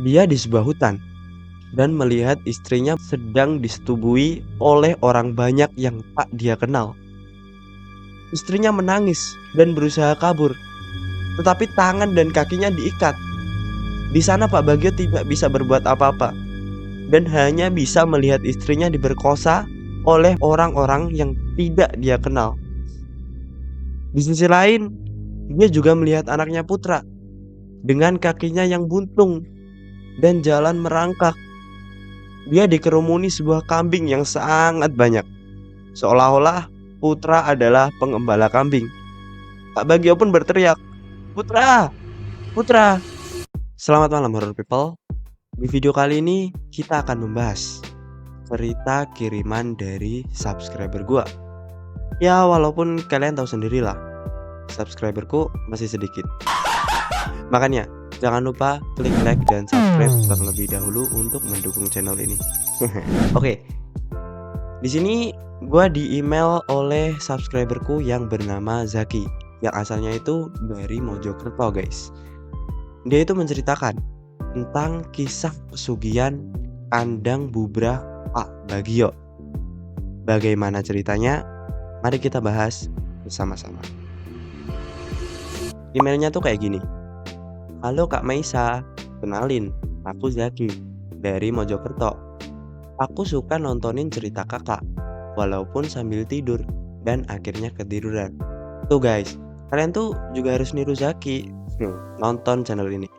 Dia di sebuah hutan dan melihat istrinya sedang disetubuhi oleh orang banyak yang tak dia kenal. Istrinya menangis dan berusaha kabur, tetapi tangan dan kakinya diikat. Di sana Pak Bagio tidak bisa berbuat apa-apa dan hanya bisa melihat istrinya diperkosa oleh orang-orang yang tidak dia kenal. Di sisi lain, dia juga melihat anaknya Putra dengan kakinya yang buntung dan jalan merangkak. Dia dikerumuni sebuah kambing yang sangat banyak, seolah-olah Putra adalah pengembala kambing. Pak Bagio pun berteriak, "Putra! Putra!" Selamat malam horror people. Di video kali ini kita akan membahas cerita kiriman dari subscriber gua. Ya walaupun kalian tahu sendirilah, subscriberku masih sedikit. Makanya jangan lupa klik like dan subscribe terlebih dahulu untuk mendukung channel ini. Oke. Di sini gua di email oleh subscriberku yang bernama Zaki, yang asalnya itu dari Mojokerto, guys. Dia itu menceritakan tentang kisah pesugihan kandang bubrah Pak Bagio. Bagaimana ceritanya? Mari kita bahas bersama-sama. Emailnya tuh kayak gini. Halo Kak Maisa, kenalin, aku Zaki dari Mojokerto. Aku suka nontonin cerita kakak, walaupun sambil tidur dan akhirnya ketiduran. Tuh guys, kalian tuh juga harus niru Zaki, nonton channel ini.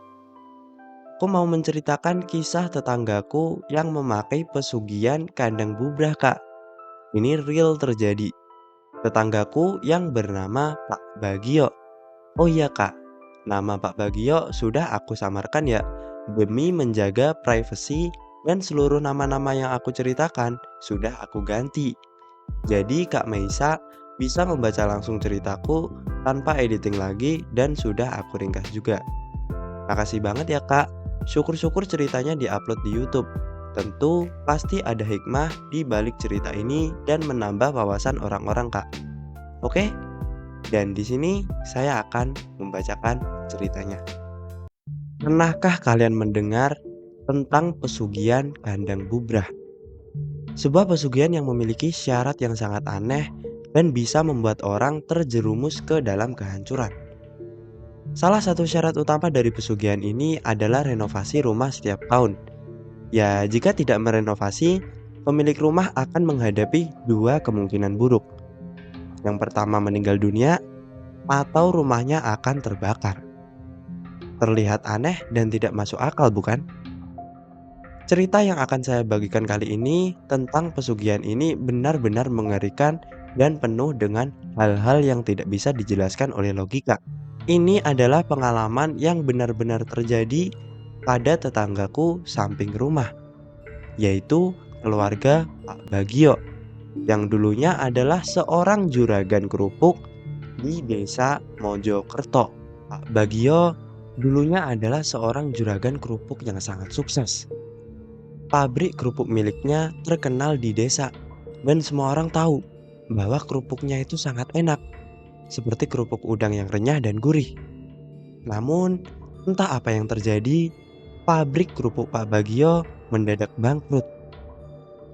Aku mau menceritakan kisah tetanggaku yang memakai pesugihan kandang bubrah kak. Ini real terjadi. Tetanggaku yang bernama Pak Bagio. Oh iya kak, nama Pak Bagio sudah aku samarkan ya, demi menjaga privasi dan seluruh nama-nama yang aku ceritakan sudah aku ganti. Jadi Kak Maisa bisa membaca langsung ceritaku tanpa editing lagi dan sudah aku ringkas juga. Makasih banget ya kak, syukur-syukur ceritanya diupload di YouTube. Tentu pasti ada hikmah di balik cerita ini dan menambah wawasan orang-orang kak. Oke? Dan di sini saya akan membacakan ceritanya. Pernahkah kalian mendengar tentang pesugihan kandang bubrah? Sebuah pesugihan yang memiliki syarat yang sangat aneh dan bisa membuat orang terjerumus ke dalam kehancuran. Salah satu syarat utama dari pesugihan ini adalah renovasi rumah setiap tahun. Ya, jika tidak merenovasi, pemilik rumah akan menghadapi dua kemungkinan buruk. Yang pertama meninggal dunia, atau rumahnya akan terbakar. Terlihat aneh dan tidak masuk akal, bukan? Cerita yang akan saya bagikan kali ini tentang pesugihan ini benar-benar mengerikan dan penuh dengan hal-hal yang tidak bisa dijelaskan oleh logika. Ini adalah pengalaman yang benar-benar terjadi pada tetanggaku samping rumah, yaitu keluarga Pak Bagio, yang dulunya adalah seorang juragan kerupuk di desa Mojokerto. Pak Bagio dulunya adalah seorang juragan kerupuk yang sangat sukses. Pabrik kerupuk miliknya terkenal di desa dan semua orang tahu bahwa kerupuknya itu sangat enak, seperti kerupuk udang yang renyah dan gurih. Namun, entah apa yang terjadi, pabrik kerupuk Pak Bagio mendadak bangkrut.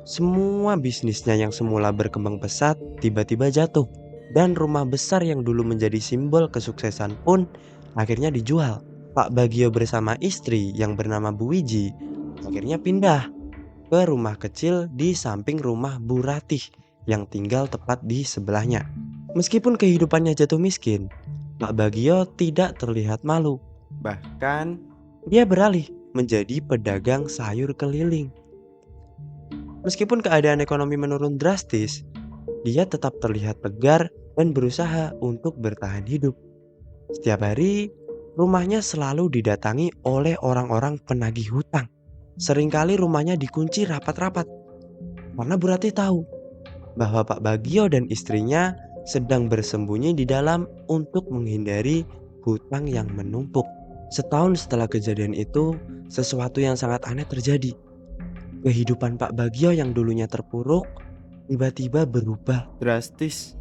Semua bisnisnya yang semula berkembang pesat tiba-tiba jatuh, dan rumah besar yang dulu menjadi simbol kesuksesan pun akhirnya dijual. Pak Bagio bersama istri yang bernama Bu Wiji akhirnya pindah ke rumah kecil di samping rumah Bu Ratih yang tinggal tepat di sebelahnya. Meskipun kehidupannya jatuh miskin, Pak Bagio tidak terlihat malu. Bahkan, dia beralih menjadi pedagang sayur keliling. Meskipun keadaan ekonomi menurun drastis, dia tetap terlihat tegar dan berusaha untuk bertahan hidup. Setiap hari, rumahnya selalu didatangi oleh orang-orang penagih hutang. Seringkali rumahnya dikunci rapat-rapat karena Bu Ratih tahu bahwa Pak Bagio dan istrinya sedang bersembunyi di dalam untuk menghindari hutang yang menumpuk. Setahun setelah kejadian itu, sesuatu yang sangat aneh terjadi. Kehidupan Pak Bagio yang dulunya terpuruk tiba-tiba berubah drastis.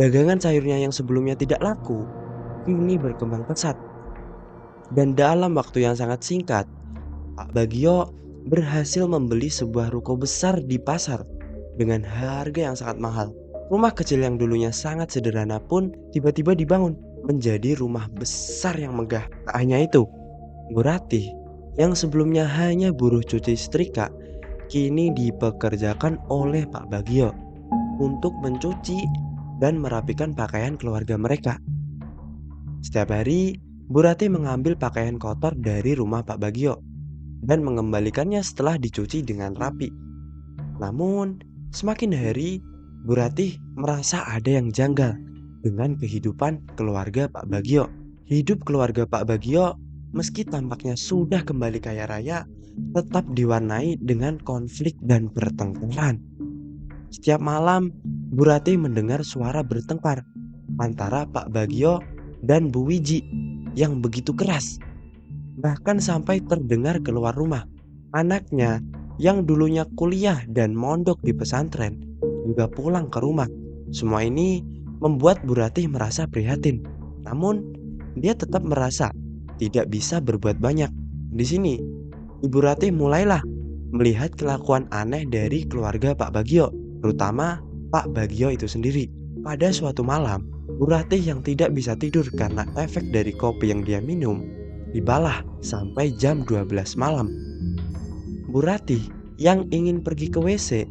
Dagangan sayurnya yang sebelumnya tidak laku kini berkembang pesat. Dan dalam waktu yang sangat singkat, Pak Bagio berhasil membeli sebuah ruko besar di pasar dengan harga yang sangat mahal. Rumah kecil yang dulunya sangat sederhana pun tiba-tiba dibangun menjadi rumah besar yang megah. Tak hanya itu, Bu Ratih yang sebelumnya hanya buruh cuci setrika kini dipekerjakan oleh Pak Bagio untuk mencuci dan merapikan pakaian keluarga mereka. Setiap hari, Bu Ratih mengambil pakaian kotor dari rumah Pak Bagio dan mengembalikannya setelah dicuci dengan rapi. Namun, semakin hari, Bu Ratih merasa ada yang janggal dengan kehidupan keluarga Pak Bagio. Hidup keluarga Pak Bagio, meski tampaknya sudah kembali kaya raya, tetap diwarnai dengan konflik dan pertengkaran. Setiap malam, Bu Ratih mendengar suara bertengkar antara Pak Bagio dan Bu Wiji yang begitu keras. Bahkan sampai terdengar keluar rumah. Anaknya yang dulunya kuliah dan mondok di pesantren juga pulang ke rumah. Semua ini membuat Bu Ratih merasa prihatin. Namun, dia tetap merasa tidak bisa berbuat banyak. Di sini, Ibu Ratih mulailah melihat kelakuan aneh dari keluarga Pak Bagio, terutama Pak Bagio itu sendiri. Pada suatu malam, Bu Ratih yang tidak bisa tidur karena efek dari kopi yang dia minum, dibalah sampai jam 12 malam. Bu Ratih yang ingin pergi ke WC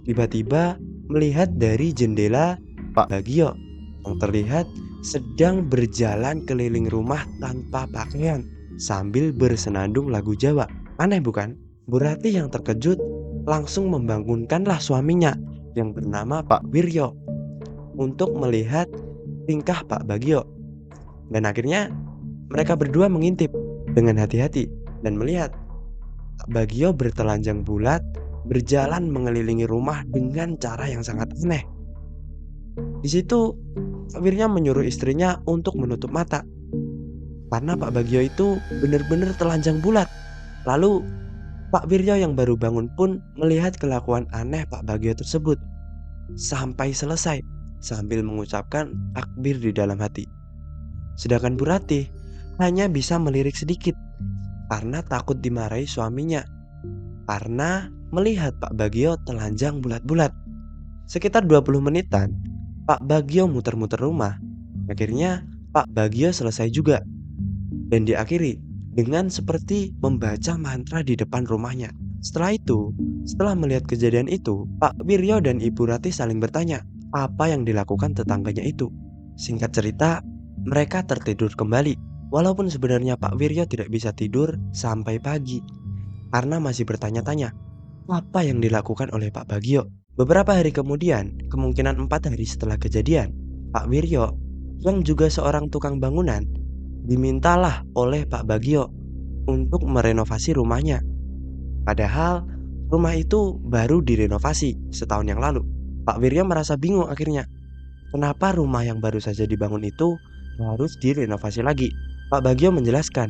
tiba-tiba melihat dari jendela Pak Bagio yang terlihat sedang berjalan keliling rumah tanpa pakaian sambil bersenandung lagu Jawa. Aneh bukan? Bu Ratih yang terkejut langsung membangunkanlah suaminya yang bernama Pak Wiryo untuk melihat tingkah Pak Bagio. Dan akhirnya mereka berdua mengintip dengan hati-hati dan melihat Pak Bagio bertelanjang bulat berjalan mengelilingi rumah dengan cara yang sangat aneh. Di situ Pak Wirya menyuruh istrinya untuk menutup mata karena Pak Bagio itu benar-benar telanjang bulat. Lalu Pak Wiryo yang baru bangun pun melihat kelakuan aneh Pak Bagio tersebut sampai selesai sambil mengucapkan takbir di dalam hati. Sedangkan Bu Ratih hanya bisa melirik sedikit karena takut dimarahi suaminya karena melihat Pak Bagio telanjang bulat-bulat. Sekitar 20 menitan, Pak Bagio muter-muter rumah. Akhirnya Pak Bagio selesai juga dan diakhiri dengan seperti membaca mantra di depan rumahnya. Setelah itu, setelah melihat kejadian itu, Pak Wiryo dan Ibu Ratih saling bertanya apa yang dilakukan tetangganya itu. Singkat cerita, mereka tertidur kembali. Walaupun sebenarnya Pak Wiryo tidak bisa tidur sampai pagi karena masih bertanya-tanya apa yang dilakukan oleh Pak Bagio. Beberapa hari kemudian, kemungkinan 4 hari setelah kejadian, Pak Wiryo yang juga seorang tukang bangunan dimintalah oleh Pak Bagio untuk merenovasi rumahnya. Padahal rumah itu baru direnovasi setahun yang lalu. Pak Wiryo merasa bingung akhirnya. Kenapa rumah yang baru saja dibangun itu harus direnovasi lagi? Pak Bagio menjelaskan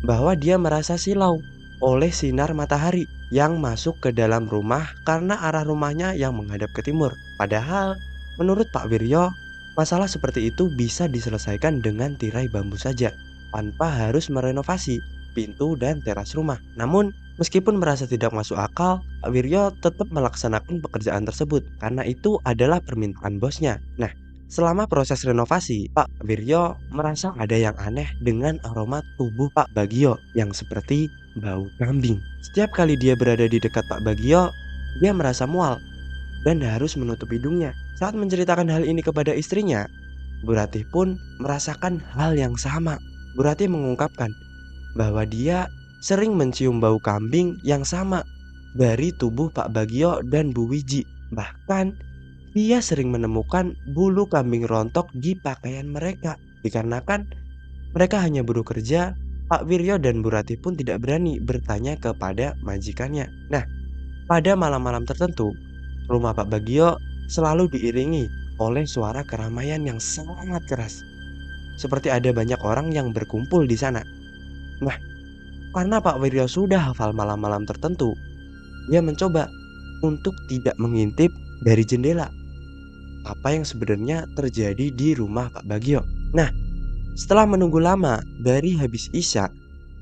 bahwa dia merasa silau oleh sinar matahari yang masuk ke dalam rumah karena arah rumahnya yang menghadap ke timur. Padahal menurut Pak Wiryo, masalah seperti itu bisa diselesaikan dengan tirai bambu saja tanpa harus merenovasi pintu dan teras rumah. Namun meskipun merasa tidak masuk akal, Pak Wiryo tetap melaksanakan pekerjaan tersebut karena itu adalah permintaan bosnya. Nah, selama proses renovasi, Pak Wiryo merasa ada yang aneh dengan aroma tubuh Pak Bagio yang seperti bau kambing. Setiap kali dia berada di dekat Pak Bagio, dia merasa mual dan harus menutup hidungnya. Saat menceritakan hal ini kepada istrinya, Bu Ratih pun merasakan hal yang sama. Bu Ratih mengungkapkan bahwa dia sering mencium bau kambing yang sama dari tubuh Pak Bagio dan Bu Wiji. Bahkan dia sering menemukan bulu kambing rontok di pakaian mereka. Dikarenakan mereka hanya buruh kerja, Pak Wiryo dan Bu Ratih pun tidak berani bertanya kepada majikannya. Nah, pada malam-malam tertentu, rumah Pak Bagio selalu diiringi oleh suara keramaian yang sangat keras. Seperti ada banyak orang yang berkumpul di sana. Nah, karena Pak Wiryo sudah hafal malam-malam tertentu, dia mencoba untuk tidak mengintip dari jendela apa yang sebenarnya terjadi di rumah Pak Bagio. Nah, setelah menunggu lama dari habis Isya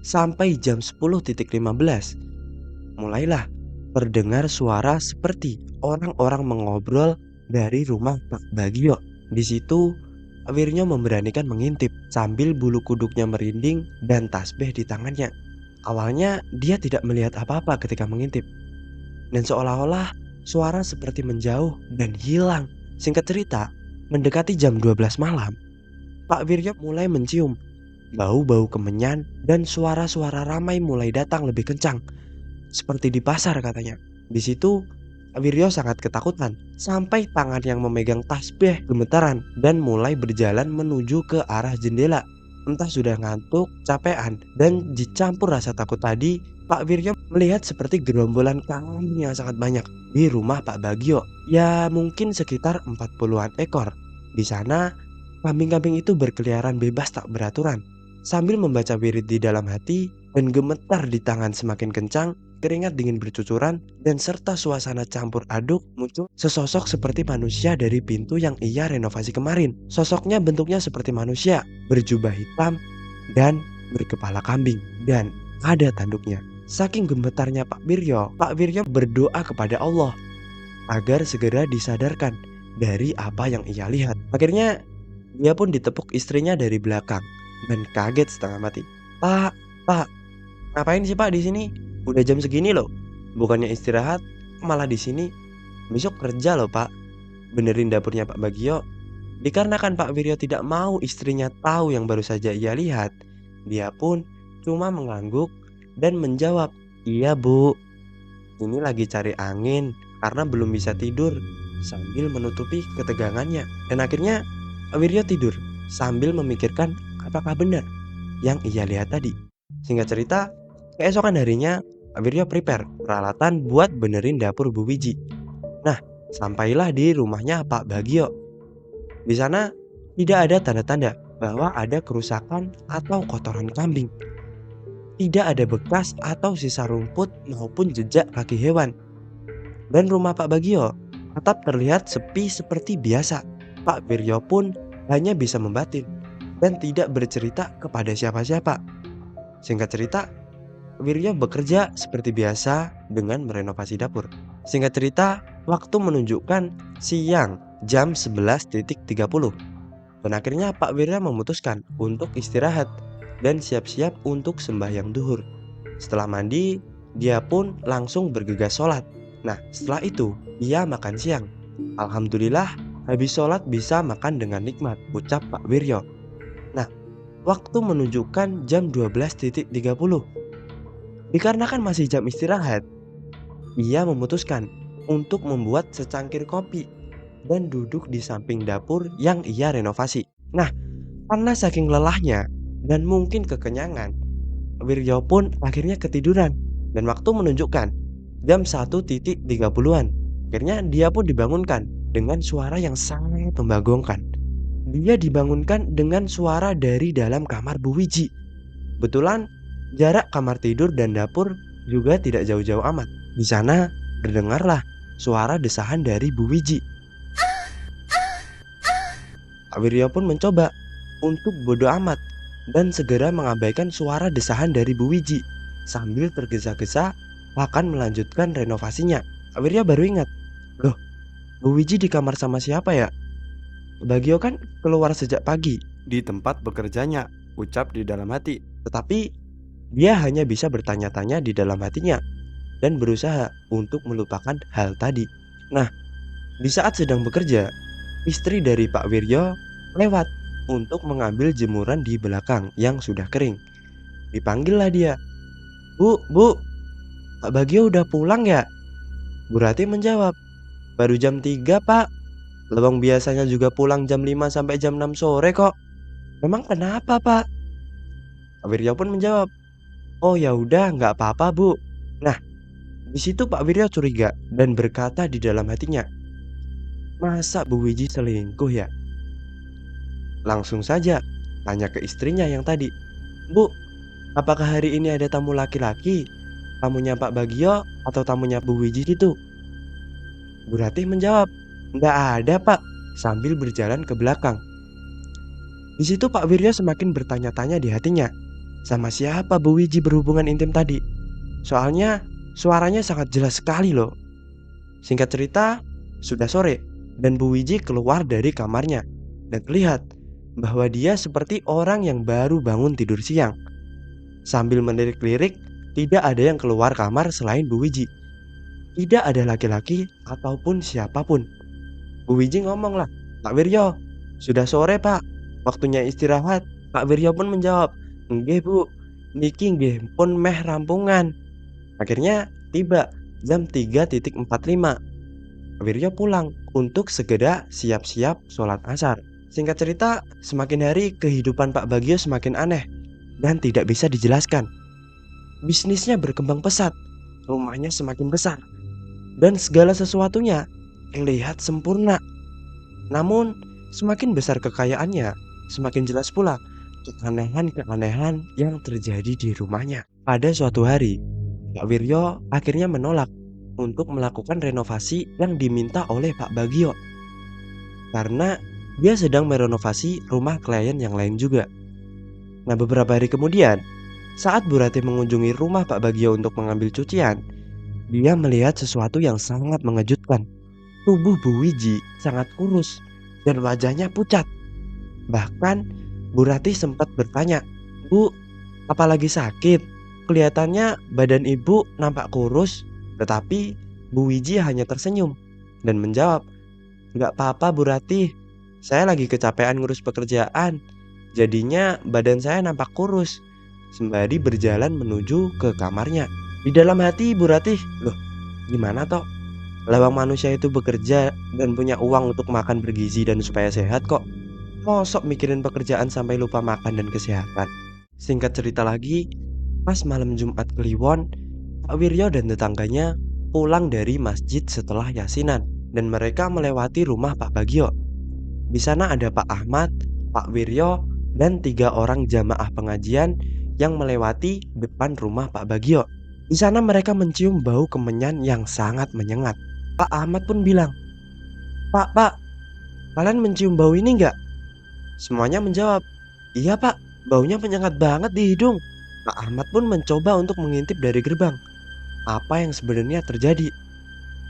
sampai jam 10.15 mulailah terdengar suara seperti orang-orang mengobrol dari rumah Pak Bagio. Di situ Pak Wiryo memberanikan mengintip sambil bulu kuduknya merinding dan tasbih di tangannya. Awalnya dia tidak melihat apa-apa ketika mengintip, dan seolah-olah suara seperti menjauh dan hilang. Singkat cerita, mendekati jam 12 malam, Pak Wiryo mulai mencium bau-bau kemenyan dan suara-suara ramai mulai datang lebih kencang, seperti di pasar katanya. Di situ, Pak Wiryo sangat ketakutan sampai tangan yang memegang tasbih gemetaran dan mulai berjalan menuju ke arah jendela. Entah sudah ngantuk, capean, dan dicampur rasa takut tadi, Pak Wiryo melihat seperti gerombolan kambing yang sangat banyak di rumah Pak Bagio. Ya mungkin sekitar 40-an ekor. Di sana, kambing-kambing itu berkeliaran bebas tak beraturan. Sambil membaca wirid di dalam hati dan gemetar di tangan semakin kencang, keringat dingin bercucuran, dan serta suasana campur aduk, muncul sesosok seperti manusia dari pintu yang ia renovasi kemarin. Sosoknya bentuknya seperti manusia, berjubah hitam dan berkepala kambing, dan ada tanduknya. Saking gemetarnya Pak Wiryo berdoa kepada Allah agar segera disadarkan dari apa yang ia lihat. Akhirnya dia pun ditepuk istrinya dari belakang dan kaget setengah mati. "Pak, Pak, ngapain sih Pak di sini? Udah jam segini loh. Bukannya istirahat, malah di sini. Besok kerja loh Pak." Benerin dapurnya Pak Bagio. Dikarenakan Pak Wiryo tidak mau istrinya tahu yang baru saja ia lihat, dia pun cuma mengangguk dan menjawab, "Iya Bu, ini lagi cari angin karena belum bisa tidur," sambil menutupi ketegangannya. Dan akhirnya Pak Wiryo tidur sambil memikirkan apakah benar yang ia lihat tadi. Singkat cerita, keesokan harinya Pak Wiryo prepare peralatan buat benerin dapur Bu Wiji. Nah, sampailah di rumahnya Pak Bagio. Di sana tidak ada tanda-tanda bahwa ada kerusakan atau kotoran kambing. Tidak ada bekas atau sisa rumput maupun jejak kaki hewan. Dan rumah Pak Bagio tetap terlihat sepi seperti biasa. Pak Wiryo pun hanya bisa membatin dan tidak bercerita kepada siapa-siapa. Singkat cerita, Wiryo bekerja seperti biasa dengan merenovasi dapur. Singkat cerita, waktu menunjukkan siang jam 11.30. Dan akhirnya Pak Wiryo memutuskan untuk istirahat dan siap-siap untuk sembahyang duhur. Setelah mandi, dia pun langsung bergegas sholat. Nah, setelah itu ia makan siang. Alhamdulillah, habis sholat bisa makan dengan nikmat, ucap Pak Wiryo. Nah, waktu menunjukkan jam 12.30. Dikarenakan masih jam istirahat, ia memutuskan untuk membuat secangkir kopi dan duduk di samping dapur yang ia renovasi. Nah, karena saking lelahnya dan mungkin kekenyangan, Wiryo pun akhirnya ketiduran. Dan waktu menunjukkan jam 1.30-an. Akhirnya dia pun dibangunkan dengan suara yang sangat membagongkan. Dia dibangunkan dengan suara dari dalam kamar Bu Wiji. Kebetulan jarak kamar tidur dan dapur juga tidak jauh-jauh amat. Di sana terdengarlah suara desahan dari Bu Wiji. Pak Wiryo pun mencoba untuk bodoh amat dan segera mengabaikan suara desahan dari Bu Wiji sambil tergesa-gesa akan melanjutkan renovasinya. Pak Wiryo baru ingat, loh, Bu Wiji di kamar sama siapa ya? Bagio kan keluar sejak pagi di tempat bekerjanya, ucap di dalam hati. Tetapi dia hanya bisa bertanya-tanya di dalam hatinya dan berusaha untuk melupakan hal tadi. Nah, di saat sedang bekerja, istri dari Pak Wiryo lewat untuk mengambil jemuran di belakang yang sudah kering. Dipanggillah dia. Bu, Pak Bagio udah pulang ya?" Bu Rati menjawab, "Baru jam 3 Pak. Lewang biasanya juga pulang jam 5 sampai jam 6 sore kok. Memang kenapa Pak?" Pak Wiryo pun menjawab, "Oh ya udah nggak apa-apa Bu." Nah, di situ Pak Wiryo curiga dan berkata di dalam hatinya, "Masa Bu Wiji selingkuh ya?" Langsung saja tanya ke istrinya yang tadi, "Bu, apakah hari ini ada tamu laki-laki? Tamunya Pak Bagio atau tamunya Bu Wiji itu?" Bu Ratih menjawab, "Nggak ada Pak," sambil berjalan ke belakang. Di situ Pak Wiryo semakin bertanya-tanya di hatinya. Sama siapa Bu Wiji berhubungan intim tadi? Soalnya suaranya sangat jelas sekali loh. Singkat cerita, sudah sore dan Bu Wiji keluar dari kamarnya dan terlihat bahwa dia seperti orang yang baru bangun tidur siang. Sambil melirik-lirik, tidak ada yang keluar kamar selain Bu Wiji. Tidak ada laki-laki ataupun siapapun. Bu Wiji ngomong lah, "Pak Wiryo, sudah sore pak, waktunya istirahat." Pak Wiryo pun menjawab, "Nggih bu, niki nggih pun meh rampungan." Akhirnya tiba jam 3.45. Pak Wiryo pulang untuk segera siap-siap sholat asar. Singkat cerita, semakin hari kehidupan Pak Bagio semakin aneh dan tidak bisa dijelaskan. Bisnisnya berkembang pesat, rumahnya semakin besar, dan segala sesuatunya terlihat sempurna. Namun, semakin besar kekayaannya, semakin jelas pula keanehan-keanehan yang terjadi di rumahnya. Pada suatu hari, Pak Wiryo akhirnya menolak untuk melakukan renovasi yang diminta oleh Pak Bagio karena dia sedang merenovasi rumah klien yang lain juga. Nah, beberapa hari kemudian, saat Bu Ratih mengunjungi rumah Pak Bagio untuk mengambil cucian, dia melihat sesuatu yang sangat mengejutkan. Tubuh Bu Wiji sangat kurus dan wajahnya pucat. Bahkan Bu Ratih sempat bertanya, "Bu, apalagi sakit? Kelihatannya badan ibu nampak kurus." Tetapi Bu Wiji hanya tersenyum dan menjawab, "Nggak apa-apa Bu Ratih, saya lagi kecapean ngurus pekerjaan. Jadinya badan saya nampak kurus." Sembari berjalan menuju ke kamarnya. Di dalam hati Bu Ratih, "Loh, gimana toh? Lawang manusia itu bekerja dan punya uang untuk makan bergizi dan supaya sehat kok. Mosok mikirin pekerjaan sampai lupa makan dan kesehatan." Singkat cerita lagi, pas malam Jumat Kliwon, Pak Wiryo dan tetangganya pulang dari masjid setelah yasinan dan mereka melewati rumah Pak Bagio. Di sana ada Pak Ahmad, Pak Wiryo, dan 3 orang jamaah pengajian yang melewati depan rumah Pak Bagio. Di sana mereka mencium bau kemenyan yang sangat menyengat. Pak Ahmad pun bilang, Pak, kalian mencium bau ini nggak?" Semuanya menjawab, "Iya pak, baunya menyengat banget di hidung." Pak Ahmad pun mencoba untuk mengintip dari gerbang apa yang sebenarnya terjadi.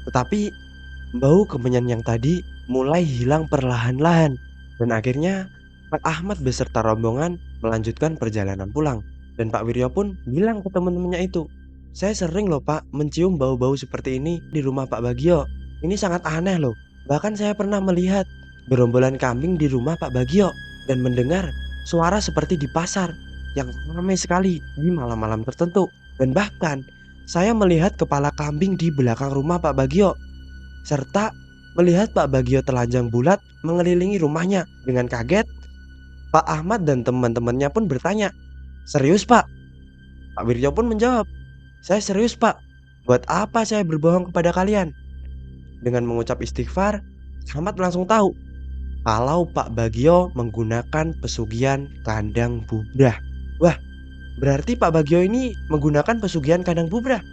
Tetapi bau kemenyan yang tadi mulai hilang perlahan-lahan. Dan akhirnya Pak Ahmad beserta rombongan melanjutkan perjalanan pulang. Dan Pak Wiryo pun bilang ke teman-temannya itu, "Saya sering loh pak mencium bau-bau seperti ini di rumah Pak Bagio. Ini sangat aneh loh. Bahkan saya pernah melihat gerombolan kambing di rumah Pak Bagio dan mendengar suara seperti di pasar yang ramai sekali di malam-malam tertentu. Dan bahkan saya melihat kepala kambing di belakang rumah Pak Bagio serta melihat Pak Bagio telanjang bulat mengelilingi rumahnya." Dengan kaget, Pak Ahmad dan teman-temannya pun bertanya, "Serius Pak?" Pak Wirjo pun menjawab, "Saya serius Pak. Buat apa saya berbohong kepada kalian?" Dengan mengucap istighfar, Ahmad langsung tahu kalau Pak Bagio menggunakan pesugihan kandang bubrah. Wah, berarti Pak Bagio ini menggunakan pesugihan kandang bubrah.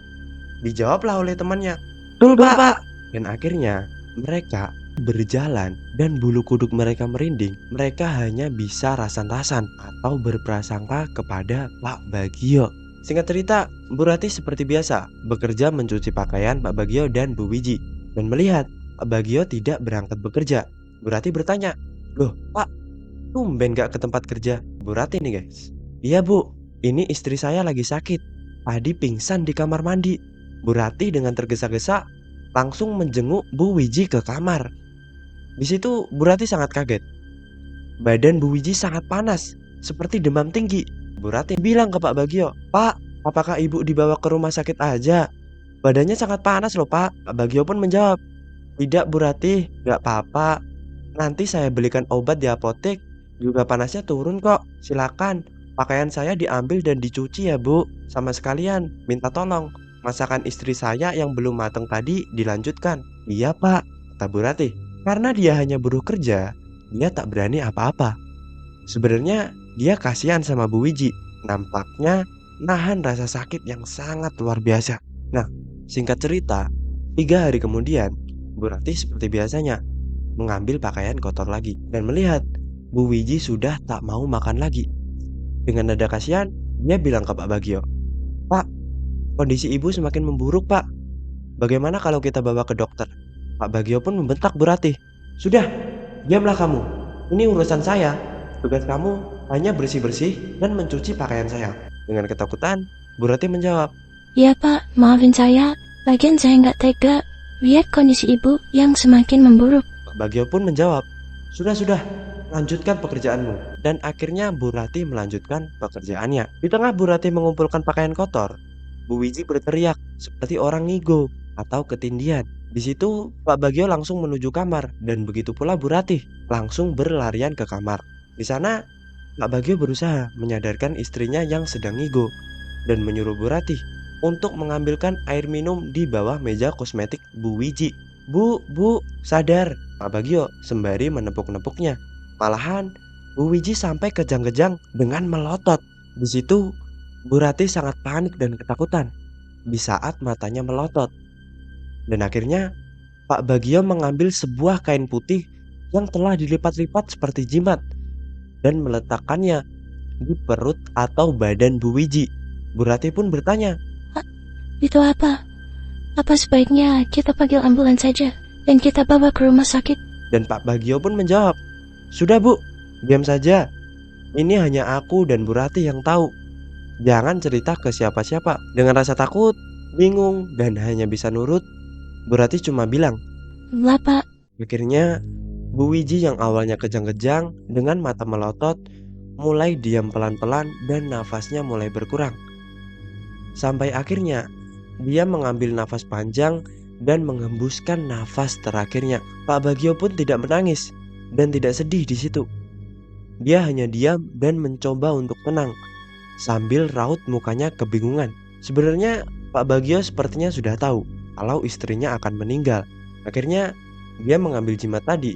Dijawablah oleh temannya, "Betul Pak." Dan akhirnya mereka berjalan dan bulu kuduk mereka merinding. Mereka hanya bisa rasan-rasan atau berprasangka kepada Pak Bagio. Singkat cerita, Bu Ratih seperti biasa bekerja mencuci pakaian Pak Bagio dan Bu Wiji. Dan melihat Pak Bagio tidak berangkat bekerja, Bu Ratih bertanya, "Loh Pak, tumben gak ke tempat kerja?" Bu Ratih nih guys, "Iya Bu, ini istri saya lagi sakit. Tadi pingsan di kamar mandi." Bu Ratih dengan tergesa-gesa langsung menjenguk Bu Wiji ke kamar. Di situ Bu Ratih sangat kaget. Badan Bu Wiji sangat panas, seperti demam tinggi. Bu Ratih bilang ke Pak Bagio, "Pak, apakah ibu dibawa ke rumah sakit aja? Badannya sangat panas loh Pak." Pak Bagio pun menjawab, "Tidak Bu Ratih, gak apa-apa. Nanti saya belikan obat di apotek, juga panasnya turun kok. Silakan, pakaian saya diambil dan dicuci ya Bu. Sama sekalian, minta tolong masakan istri saya yang belum matang tadi dilanjutkan." "Iya Pak," kata Bu Ratih. Karena dia hanya buruh kerja, dia tak berani apa-apa. Sebenarnya dia kasihan sama Bu Wiji. Nampaknya nahan rasa sakit yang sangat luar biasa. Nah, singkat cerita, 3 hari kemudian, Bu Ratih seperti biasanya mengambil pakaian kotor lagi dan melihat Bu Wiji sudah tak mau makan lagi. Dengan nada kasihan, Dia bilang ke Pak Bagio, "Pak, kondisi ibu semakin memburuk, Pak. Bagaimana kalau kita bawa ke dokter?" Pak Bagio pun membentak Bu Ratih, "Sudah, diamlah kamu. Ini urusan saya. Tugas kamu hanya bersih-bersih dan mencuci pakaian saya." Dengan ketakutan, Bu Ratih menjawab, Ya Pak, maafin saya. Lagian saya nggak tega lihat kondisi ibu yang semakin memburuk. Pak Bagio pun menjawab, "Sudah, lanjutkan pekerjaanmu." Dan akhirnya Bu Ratih melanjutkan pekerjaannya. Di tengah Bu Ratih mengumpulkan pakaian kotor, Bu Wiji berteriak seperti orang ngigo atau ketindihan. Di situ Pak Bagio langsung menuju kamar dan begitu pula Bu Ratih langsung berlarian ke kamar. Di sana Pak Bagio berusaha menyadarkan istrinya yang sedang ngigo dan menyuruh Bu Ratih untuk mengambilkan air minum di bawah meja kosmetik Bu Wiji. Bu, sadar!" Pak Bagio sembari menepuk-nepuknya. Malahan Bu Wiji sampai kejang-kejang dengan melotot. Di situ Bu Ratih sangat panik dan ketakutan di saat matanya melotot. Dan akhirnya Pak Bagio mengambil sebuah kain putih yang telah dilipat-lipat seperti jimat dan meletakkannya di perut atau badan Bu Wiji. Bu Ratih pun bertanya, Itu apa? Apa sebaiknya kita panggil ambulans saja dan kita bawa ke rumah sakit? dan Pak Bagio pun menjawab, "Sudah Bu, diam saja. Ini hanya aku dan Bu Ratih yang tahu. Jangan cerita ke siapa-siapa." Dengan rasa takut, bingung, dan hanya bisa nurut, Bu Ratih cuma bilang. Lah Pak, Akhirnya Bu Wiji yang awalnya kejang-kejang dengan mata melotot mulai diam pelan-pelan dan nafasnya mulai berkurang. Sampai akhirnya dia mengambil nafas panjang dan menghembuskan nafas terakhirnya. Pak Bagio pun tidak menangis dan tidak sedih di situ. Dia hanya diam dan mencoba untuk tenang sambil raut mukanya kebingungan. Sebenarnya Pak Bagio sepertinya sudah tahu kalau istrinya akan meninggal. Akhirnya dia mengambil jimat tadi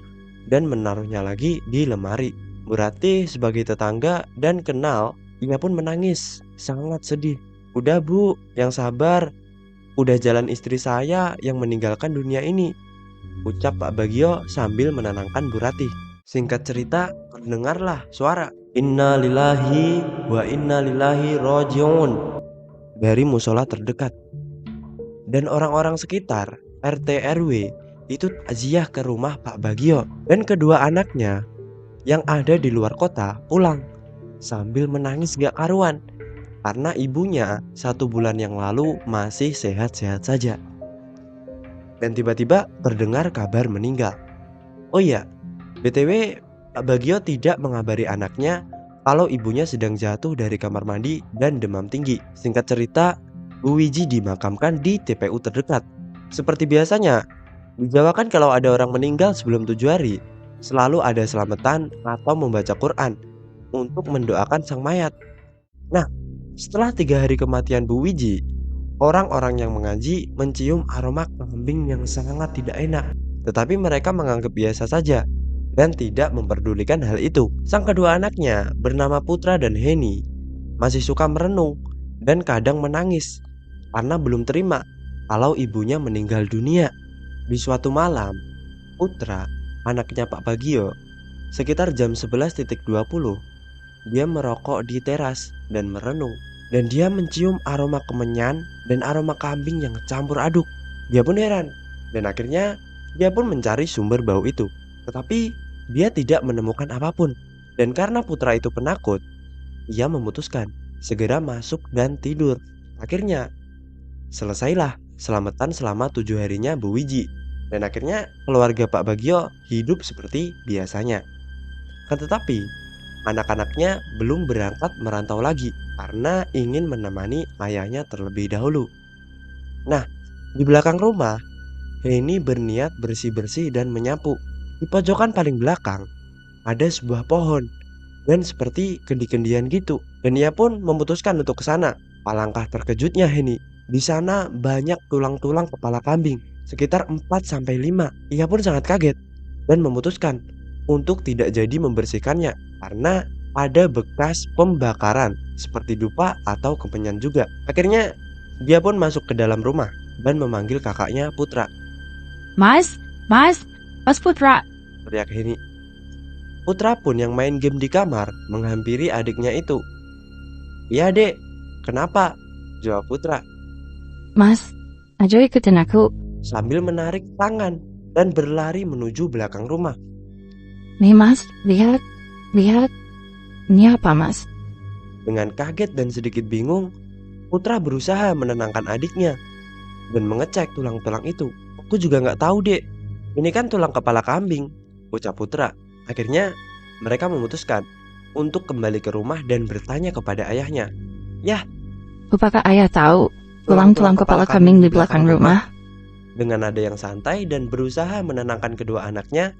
dan menaruhnya lagi di lemari. Bu Ratih sebagai tetangga dan kenal, ia pun menangis sangat sedih. "Udah Bu, yang sabar. Udah jalan istri saya yang meninggalkan dunia ini," ucap Pak Bagio sambil menenangkan Bu Ratih. Singkat cerita, terdengarlah suara "Inna lillahi wa inna ilaihi rajiun" dari musola terdekat. Dan orang-orang sekitar, RT RW, itu takziah ke rumah Pak Bagio. Dan kedua anaknya yang ada di luar kota pulang sambil menangis gak karuan karena ibunya 1 bulan yang lalu masih sehat-sehat saja. Dan tiba-tiba terdengar kabar meninggal. Oh iya, BTW Pak Bagio tidak mengabari anaknya kalau ibunya sedang jatuh dari kamar mandi dan demam tinggi. Singkat cerita, Bu Wiji dimakamkan di TPU terdekat. Seperti biasanya, di Jawa kan kalau ada orang meninggal sebelum 7 hari, selalu ada selamatan atau membaca Quran untuk mendoakan sang mayat. Nah, setelah 3 hari kematian Bu Wiji, orang-orang yang mengaji mencium aroma kambing yang sangat tidak enak. Tetapi mereka menganggap biasa saja dan tidak memperdulikan hal itu. Sang kedua anaknya bernama Putra dan Heni masih suka merenung dan kadang menangis karena belum terima kalau ibunya meninggal dunia. Di suatu malam, Putra, anaknya Pak Bagio, sekitar jam 11.20, dia merokok di teras dan merenung. Dan dia mencium aroma kemenyan dan aroma kambing yang campur aduk. Dia pun heran dan akhirnya dia pun mencari sumber bau itu. Tetapi dia tidak menemukan apapun. Dan karena Putra itu penakut, ia memutuskan segera masuk dan tidur. Akhirnya selesailah selamatan selama 7 harinya Bu Wiji. Dan akhirnya keluarga Pak Bagio hidup seperti biasanya. Kan tetapi anak-anaknya belum berangkat merantau lagi karena ingin menemani ayahnya terlebih dahulu. Nah, di belakang rumah, Heni berniat bersih-bersih dan menyapu. Di pojokan paling belakang, ada sebuah pohon dan seperti kendi-kendian gitu. Dan ia pun memutuskan untuk ke sana. Alangkah terkejutnya Heni. Di sana banyak tulang-tulang kepala kambing, sekitar 4-5. Ia pun sangat kaget dan memutuskan untuk tidak jadi membersihkannya karena ada bekas pembakaran seperti dupa atau kemenyan juga. Akhirnya dia pun masuk ke dalam rumah dan memanggil kakaknya Putra. Mas Putra. Teriak Heni. Putra pun yang main game di kamar menghampiri adiknya itu. "Iya, Dek. Kenapa?" jawab Putra Mas, ayo ikutin aku. sambil menarik tangan dan berlari menuju belakang rumah. Nih mas, lihat. Lihat. Ini apa mas? Dengan kaget dan sedikit bingung, Putra berusaha menenangkan adiknya dan mengecek tulang-tulang itu. "Aku juga nggak tahu, Dek. Ini kan tulang kepala kambing," ucap Putra. Akhirnya mereka memutuskan untuk kembali ke rumah dan bertanya kepada ayahnya. "Yah, Apakah ayah tahu tulang-tulang kepala kambing di belakang rumah? Dengan nada yang santai dan berusaha menenangkan kedua anaknya,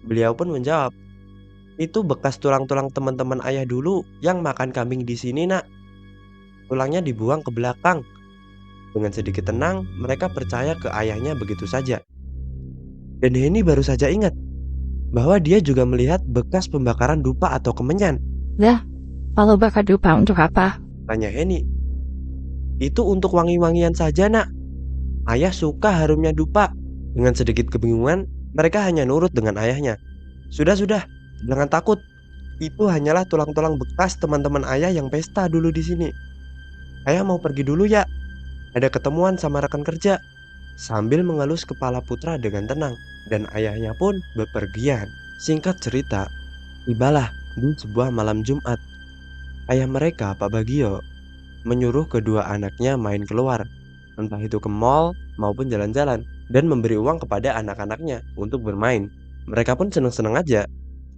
beliau pun menjawab, "Itu bekas tulang-tulang teman-teman ayah dulu yang makan kambing di sini, Nak. Tulangnya dibuang ke belakang." Dengan sedikit tenang, mereka percaya ke ayahnya begitu saja. Dan Henny baru saja ingat bahwa dia juga melihat bekas pembakaran dupa atau kemenyan. Dah, kalau bakar dupa untuk apa? Tanya Henny. "Itu untuk wangi-wangian saja, Nak. Ayah suka harumnya dupa." Dengan sedikit kebingungan, mereka hanya nurut dengan ayahnya. Sudah, jangan takut. Itu hanyalah tulang-tulang bekas teman-teman ayah yang pesta dulu di sini. Ayah mau pergi dulu ya. Ada ketemuan sama rekan kerja. Sambil mengelus kepala Putra dengan tenang, dan ayahnya pun bepergian. Singkat cerita, tibalah di sebuah malam Jumat. Ayah mereka, Pak Bagio, menyuruh kedua anaknya main keluar, entah itu ke mall maupun jalan-jalan, dan memberi uang kepada anak-anaknya untuk bermain. Mereka pun senang-senang aja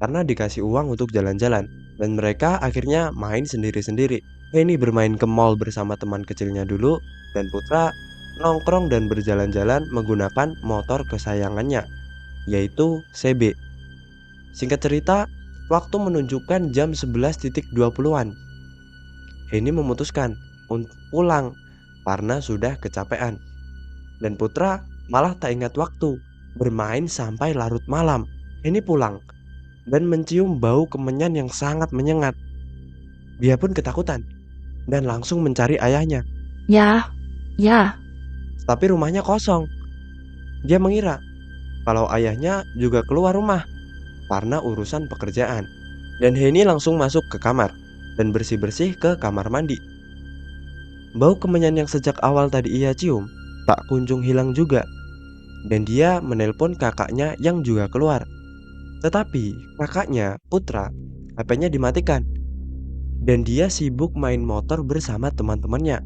karena dikasih uang untuk jalan-jalan, dan mereka akhirnya main sendiri-sendiri. Henny bermain ke mall bersama teman kecilnya dulu, dan Putra nongkrong dan berjalan-jalan menggunakan motor kesayangannya, yaitu CB. Singkat cerita, waktu menunjukkan jam 11.20-an. Henny memutuskan untuk pulang karena sudah kecapean. Dan Putra malah tak ingat waktu, bermain sampai larut malam. Henny pulang dan mencium bau kemenyan yang sangat menyengat. Dia pun ketakutan dan langsung mencari ayahnya. Ya, Tapi rumahnya kosong. Dia mengira kalau ayahnya juga keluar rumah karena urusan pekerjaan. Dan Henny langsung masuk ke kamar dan bersih-bersih ke kamar mandi. Bau kemenyan yang sejak awal tadi ia cium tak kunjung hilang juga. Dan dia menelpon kakaknya yang juga keluar. Tetapi kakaknya, Putra, HP-nya dimatikan. Dan dia sibuk main motor bersama teman-temannya.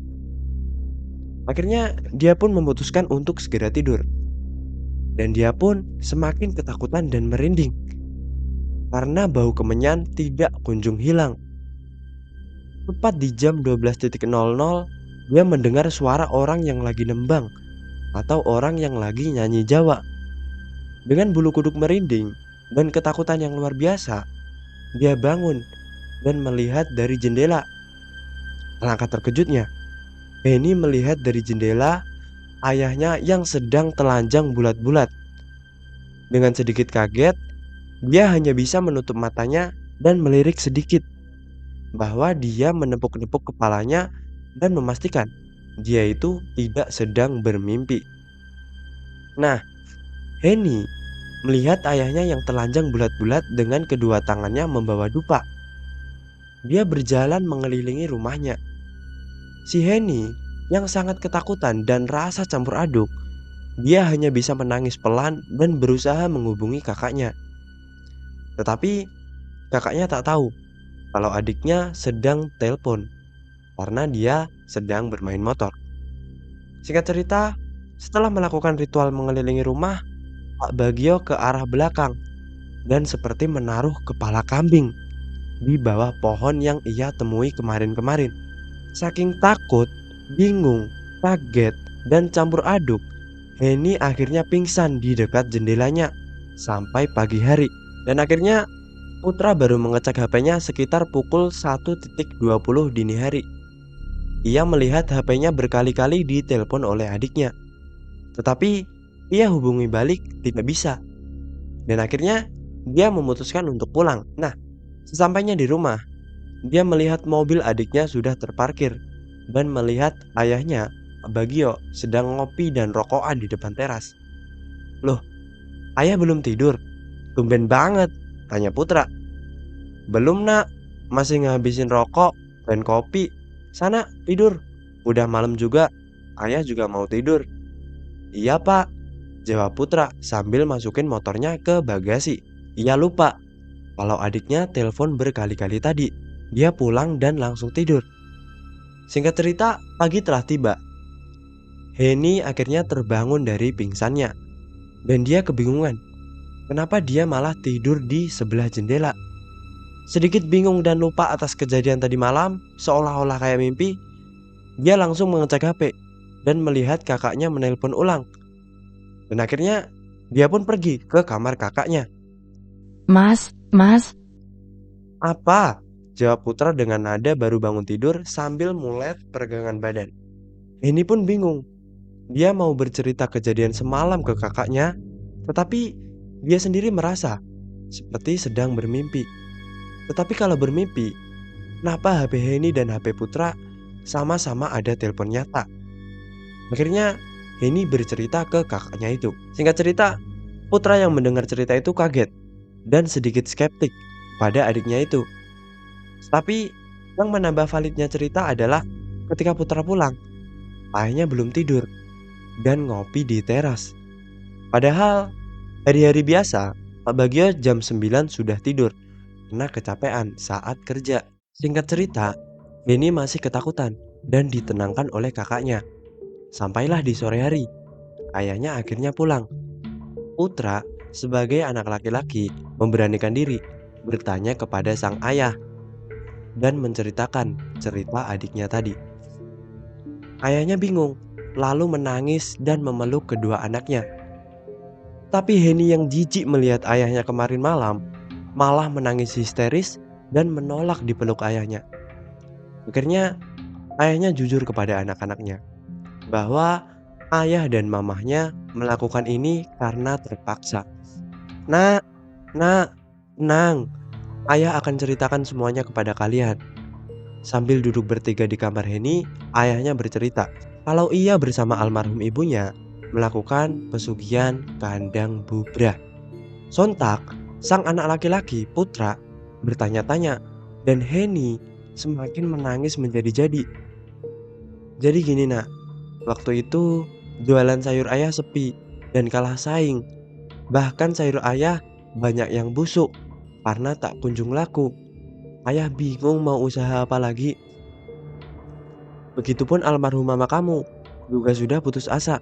Akhirnya dia pun memutuskan untuk segera tidur. Dan dia pun semakin ketakutan dan merinding karena bau kemenyan tidak kunjung hilang. Tepat di jam 12.00, dia mendengar suara orang yang lagi nembang atau orang yang lagi nyanyi Jawa. Dengan bulu kuduk merinding dan ketakutan yang luar biasa, dia bangun dan melihat dari jendela. Alangkah terkejutnya, Henny melihat dari jendela ayahnya yang sedang telanjang bulat-bulat. Dengan sedikit kaget, dia hanya bisa menutup matanya dan melirik sedikit bahwa dia menepuk-nepuk kepalanya dan memastikan dia itu tidak sedang bermimpi. Nah, Henny melihat ayahnya yang telanjang bulat-bulat dengan kedua tangannya membawa dupa. Dia berjalan mengelilingi rumahnya. Si Henny yang sangat ketakutan dan rasa campur aduk, dia hanya bisa menangis pelan dan berusaha menghubungi kakaknya. Tetapi kakaknya tak tahu kalau adiknya sedang telepon karena dia sedang bermain motor. Singkat cerita, setelah melakukan ritual mengelilingi rumah, Pak Bagio ke arah belakang dan seperti menaruh kepala kambing di bawah pohon yang ia temui kemarin-kemarin. Saking takut, bingung, kaget, dan campur aduk, Henny akhirnya pingsan di dekat jendelanya sampai pagi hari. Dan akhirnya Putra baru mengecek HP-nya sekitar pukul 1.20 dini hari. Ia melihat HP-nya berkali-kali ditelepon oleh adiknya, tetapi ia hubungi balik tidak bisa. Dan akhirnya dia memutuskan untuk pulang. Nah, sesampainya di rumah, dia melihat mobil adiknya sudah terparkir dan melihat ayahnya, Bagio, sedang ngopi dan rokokan di depan teras. "Loh, ayah belum tidur? Tumben banget," tanya Putra. "Belum, Nak. Masih ngabisin rokok. dan kopi. Sana tidur. Udah malam juga. Ayah juga mau tidur. Iya pak, jawab Putra sambil masukin motornya ke bagasi. Ia lupa kalau adiknya telepon berkali-kali tadi. Dia pulang dan langsung tidur. Singkat cerita, pagi telah tiba. Henny akhirnya terbangun dari pingsannya. Dan dia kebingungan. Kenapa dia malah tidur di sebelah jendela? Sedikit bingung dan lupa atas kejadian tadi malam, seolah-olah kayak mimpi, dia langsung mengecek HP dan melihat kakaknya menelpon ulang. Dan akhirnya dia pun pergi ke kamar kakaknya. Mas, Apa? Jawab Putra dengan nada baru bangun tidur sambil mulai peregangan badan. Ini pun bingung. Dia mau bercerita kejadian semalam ke kakaknya, tetapi dia sendiri merasa seperti sedang bermimpi. Tetapi kalau bermimpi, kenapa HP Henny dan HP Putra sama-sama ada telepon nyata? Akhirnya Henny bercerita ke kakaknya itu. Singkat cerita, Putra yang mendengar cerita itu kaget dan sedikit skeptik pada adiknya itu. Tapi yang menambah validnya cerita adalah ketika Putra pulang, ayahnya belum tidur dan ngopi di teras. Padahal hari-hari biasa, Pak Bagio jam 9 sudah tidur karena kecapean saat kerja. Singkat cerita, Henny masih ketakutan dan ditenangkan oleh kakaknya. Sampailah di sore hari, ayahnya akhirnya pulang. Putra sebagai anak laki-laki memberanikan diri bertanya kepada sang ayah dan menceritakan cerita adiknya tadi. Ayahnya bingung, lalu menangis dan memeluk kedua anaknya. Tapi Henny yang jijik melihat ayahnya kemarin malam malah menangis histeris dan menolak dipeluk ayahnya. Akhirnya ayahnya jujur kepada anak-anaknya bahwa ayah dan mamahnya melakukan ini karena terpaksa. Nak, tenang. Ayah akan ceritakan semuanya kepada kalian. Sambil duduk bertiga di kamar Henny, ayahnya bercerita kalau ia bersama almarhum ibunya melakukan pesugihan kandang bubrah. Sontak, sang anak laki-laki, Putra, bertanya-tanya dan Henny semakin menangis menjadi-jadi. Jadi gini nak, waktu itu jualan sayur ayah sepi dan kalah saing. Bahkan sayur ayah banyak yang busuk karena tak kunjung laku. Ayah bingung mau usaha apa lagi. Begitupun almarhum mama kamu juga sudah putus asa.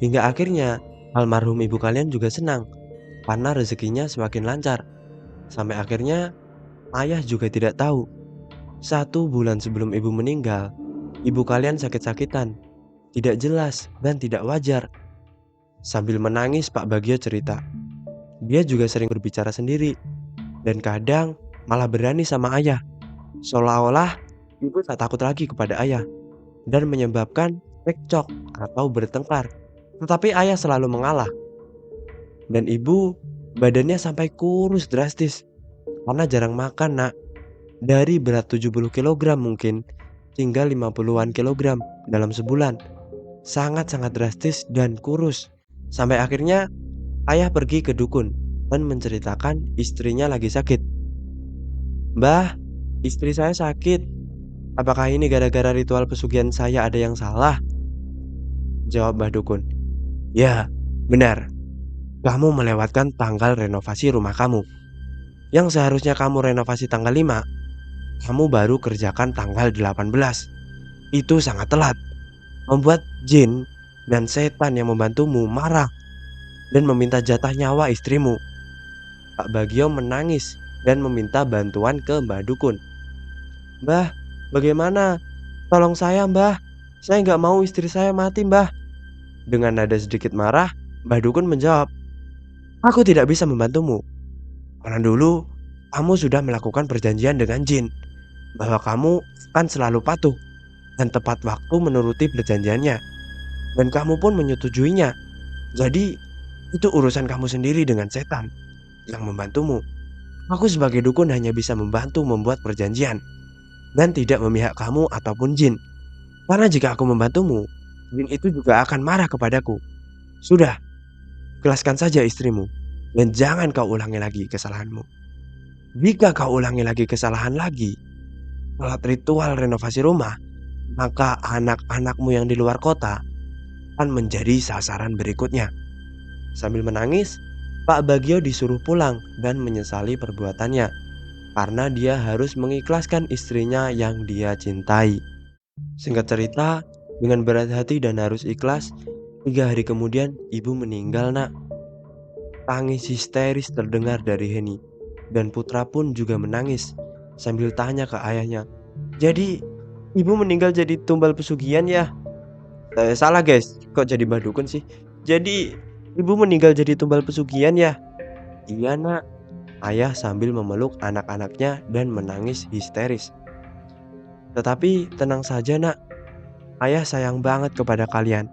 Hingga akhirnya almarhum ibu kalian juga senang karena rezekinya semakin lancar. Sampai akhirnya ayah juga tidak tahu. 1 bulan sebelum ibu meninggal, ibu kalian sakit-sakitan, tidak jelas dan tidak wajar. Sambil menangis Pak Bagio cerita, dia juga sering berbicara sendiri dan kadang malah berani sama ayah. Seolah-olah ibu tak takut lagi kepada ayah dan menyebabkan cekcok atau bertengkar. Tetapi ayah selalu mengalah. Dan ibu badannya sampai kurus drastis karena jarang makan nak. Dari berat 70 kg mungkin hingga 50-an kilogram dalam sebulan. Sangat-sangat drastis dan kurus. Sampai akhirnya ayah pergi ke dukun dan menceritakan istrinya lagi sakit. Mbah, istri saya sakit. Apakah ini gara-gara ritual pesugihan saya ada yang salah? Jawab Mbah Dukun. Ya, benar. Kamu melewatkan tanggal renovasi rumah kamu. Yang seharusnya kamu renovasi tanggal 5, kamu baru kerjakan tanggal 18. Itu sangat telat. Membuat jin dan setan yang membantumu marah dan meminta jatah nyawa istrimu. Pak Bagio menangis dan meminta bantuan ke Mbah Dukun. Mbah, bagaimana? Tolong saya mbah. Saya nggak mau istri saya mati mbah. Dengan nada sedikit marah, Mbah Dukun menjawab, aku tidak bisa membantumu. Karena dulu kamu sudah melakukan perjanjian dengan jin bahwa kamu akan selalu patuh dan tepat waktu menuruti perjanjiannya. Dan kamu pun menyetujuinya. Jadi itu urusan kamu sendiri dengan setan yang membantumu. Aku sebagai dukun hanya bisa membantu membuat perjanjian dan tidak memihak kamu ataupun jin. Karena jika aku membantumu, jin itu juga akan marah kepadaku. Sudah, ikhlaskan saja istrimu dan jangan kau ulangi lagi kesalahanmu. Jika kau ulangi lagi kesalahan lagi, sholat ritual renovasi rumah, maka anak-anakmu yang di luar kota akan menjadi sasaran berikutnya. Sambil menangis, Pak Bagio disuruh pulang dan menyesali perbuatannya karena dia harus mengikhlaskan istrinya yang dia cintai. Singkat cerita, dengan berat hati dan harus ikhlas, 3 hari kemudian ibu meninggal, Nak. Tangis histeris terdengar dari Heni, dan Putra pun juga menangis sambil tanya ke ayahnya, "Jadi, ibu meninggal jadi tumbal pesugihan ya?" Salah guys, kok jadi Mbah Dukun sih? Jadi, ibu meninggal jadi tumbal pesugihan ya? Iya, Nak. Ayah sambil memeluk anak-anaknya dan menangis histeris. Tetapi tenang saja, Nak. Ayah sayang banget kepada kalian.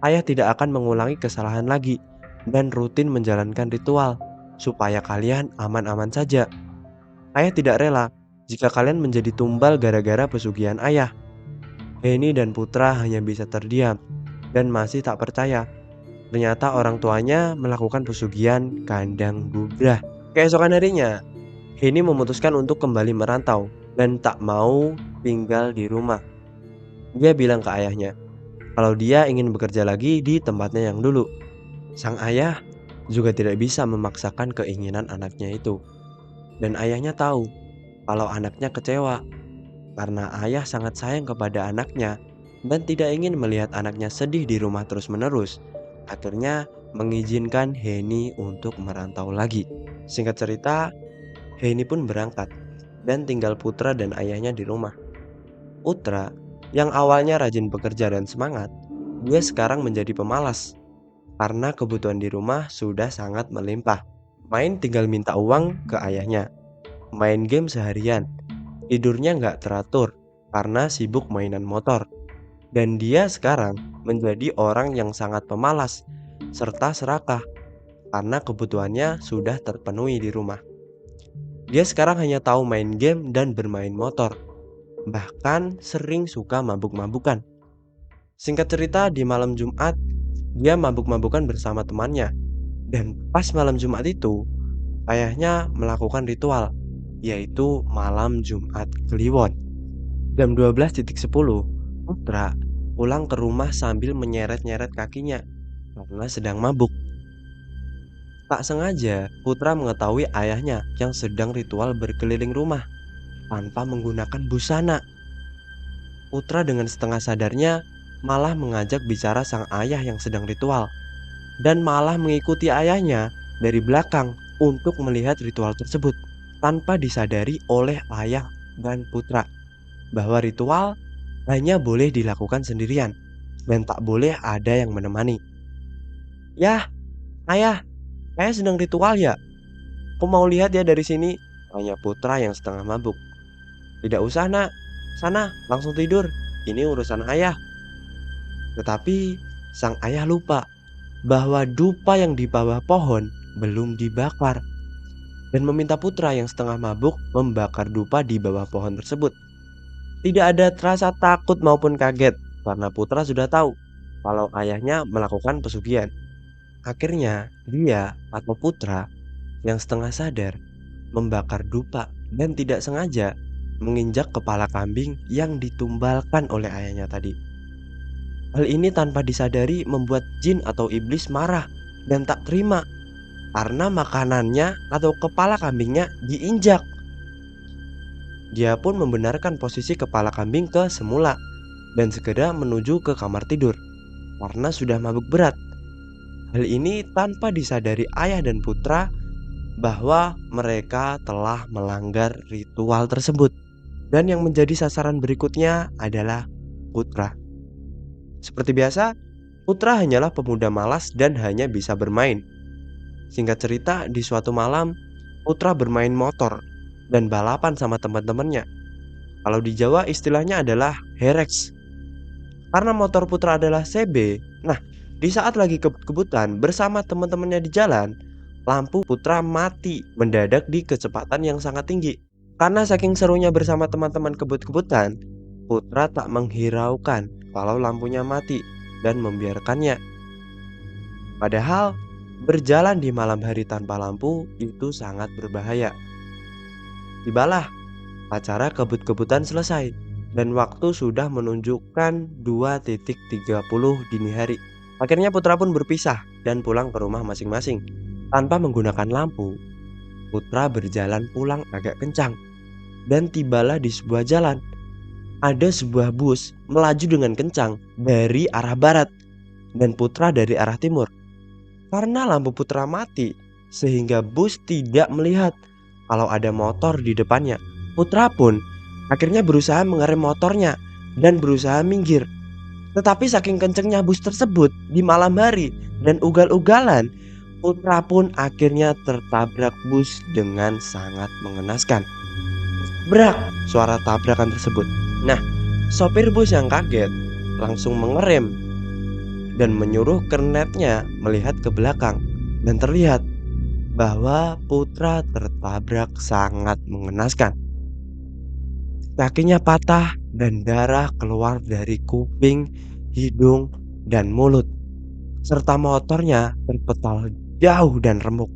Ayah tidak akan mengulangi kesalahan lagi dan rutin menjalankan ritual supaya kalian aman-aman saja. Ayah tidak rela jika kalian menjadi tumbal gara-gara pesugihan ayah. Heni dan Putra hanya bisa terdiam dan masih tak percaya. Ternyata orang tuanya melakukan pesugihan kandang bubrah. Keesokan harinya, Heni memutuskan untuk kembali merantau dan tak mau tinggal di rumah. Dia bilang ke ayahnya kalau dia ingin bekerja lagi di tempatnya yang dulu. Sang ayah juga tidak bisa memaksakan keinginan anaknya itu. Dan ayahnya tahu kalau anaknya kecewa karena ayah sangat sayang kepada anaknya dan tidak ingin melihat anaknya sedih di rumah terus-menerus. Akhirnya mengizinkan Heni untuk merantau lagi. Singkat cerita, Heni pun berangkat dan tinggal Putra dan ayahnya di rumah. Putra yang awalnya rajin bekerja dan semangat, dia sekarang menjadi pemalas karena kebutuhan di rumah sudah sangat melimpah. Main tinggal minta uang ke ayahnya, main game seharian, tidurnya nggak teratur karena sibuk mainan motor. Dan dia sekarang menjadi orang yang sangat pemalas serta serakah karena kebutuhannya sudah terpenuhi di rumah. Dia sekarang hanya tahu main game dan bermain motor, bahkan sering suka mabuk-mabukan. Singkat cerita, di malam Jumat, dia mabuk-mabukan bersama temannya. Dan pas malam Jumat itu, ayahnya melakukan ritual, yaitu malam Jumat Kliwon. Jam 12.10, Putra pulang ke rumah sambil menyeret-nyeret kakinya karena sedang mabuk. Tak sengaja, Putra mengetahui ayahnya yang sedang ritual berkeliling rumah tanpa menggunakan busana. Putra dengan setengah sadarnya malah mengajak bicara sang ayah yang sedang ritual dan malah mengikuti ayahnya dari belakang untuk melihat ritual tersebut tanpa disadari oleh ayah dan Putra bahwa ritual hanya boleh dilakukan sendirian dan tak boleh ada yang menemani. "Yah, ayah, saya sedang ritual ya. Aku mau lihat ya dari sini," tanya Putra yang setengah mabuk. "Tidak usah, Nak. Sana, langsung tidur. Ini urusan ayah." Tetapi sang ayah lupa bahwa dupa yang di bawah pohon belum dibakar dan meminta Putra yang setengah mabuk membakar dupa di bawah pohon tersebut. Tidak ada rasa takut maupun kaget karena Putra sudah tahu kalau ayahnya melakukan pesugihan. Akhirnya dia atau Putra yang setengah sadar membakar dupa dan tidak sengaja menginjak kepala kambing yang ditumbalkan oleh ayahnya tadi. Hal ini tanpa disadari membuat jin atau iblis marah dan tak terima karena makanannya atau kepala kambingnya diinjak. Dia pun membenarkan posisi kepala kambing ke semula dan segera menuju ke kamar tidur karena sudah mabuk berat. Hal ini tanpa disadari ayah dan Putra bahwa mereka telah melanggar ritual tersebut. Dan yang menjadi sasaran berikutnya adalah Putra. Seperti biasa, Putra hanyalah pemuda malas dan hanya bisa bermain. Singkat cerita, di suatu malam, Putra bermain motor dan balapan sama teman-temannya. Kalau di Jawa istilahnya adalah herex. Karena motor Putra adalah CB, nah di saat lagi kebut-kebutan bersama teman-temannya di jalan, lampu Putra mati mendadak di kecepatan yang sangat tinggi. Karena saking serunya bersama teman-teman kebut-kebutan, Putra tak menghiraukan kalau lampunya mati dan membiarkannya. Padahal berjalan di malam hari tanpa lampu itu sangat berbahaya. Tibalah Acara kebut-kebutan selesai dan waktu sudah menunjukkan 2:30 dini hari. Akhirnya Putra pun berpisah dan pulang ke rumah masing-masing. Tanpa menggunakan lampu, Putra berjalan pulang agak kencang dan tibalah di sebuah jalan. Ada sebuah bus melaju dengan kencang dari arah barat dan Putra dari arah timur. Karena lampu Putra mati, sehingga bus tidak melihat kalau ada motor di depannya. Putra pun akhirnya berusaha mengerem motornya dan berusaha minggir. Tetapi saking kencengnya bus tersebut di malam hari dan ugal-ugalan, Putra pun akhirnya tertabrak bus dengan sangat mengenaskan. Brak! Suara tabrakan tersebut. Nah, sopir bus yang kaget langsung mengerem dan menyuruh kernetnya melihat ke belakang dan terlihat bahwa Putra tertabrak sangat mengenaskan. Kakinya patah dan darah keluar dari kuping, hidung, dan mulut. Serta motornya terpental jauh dan remuk.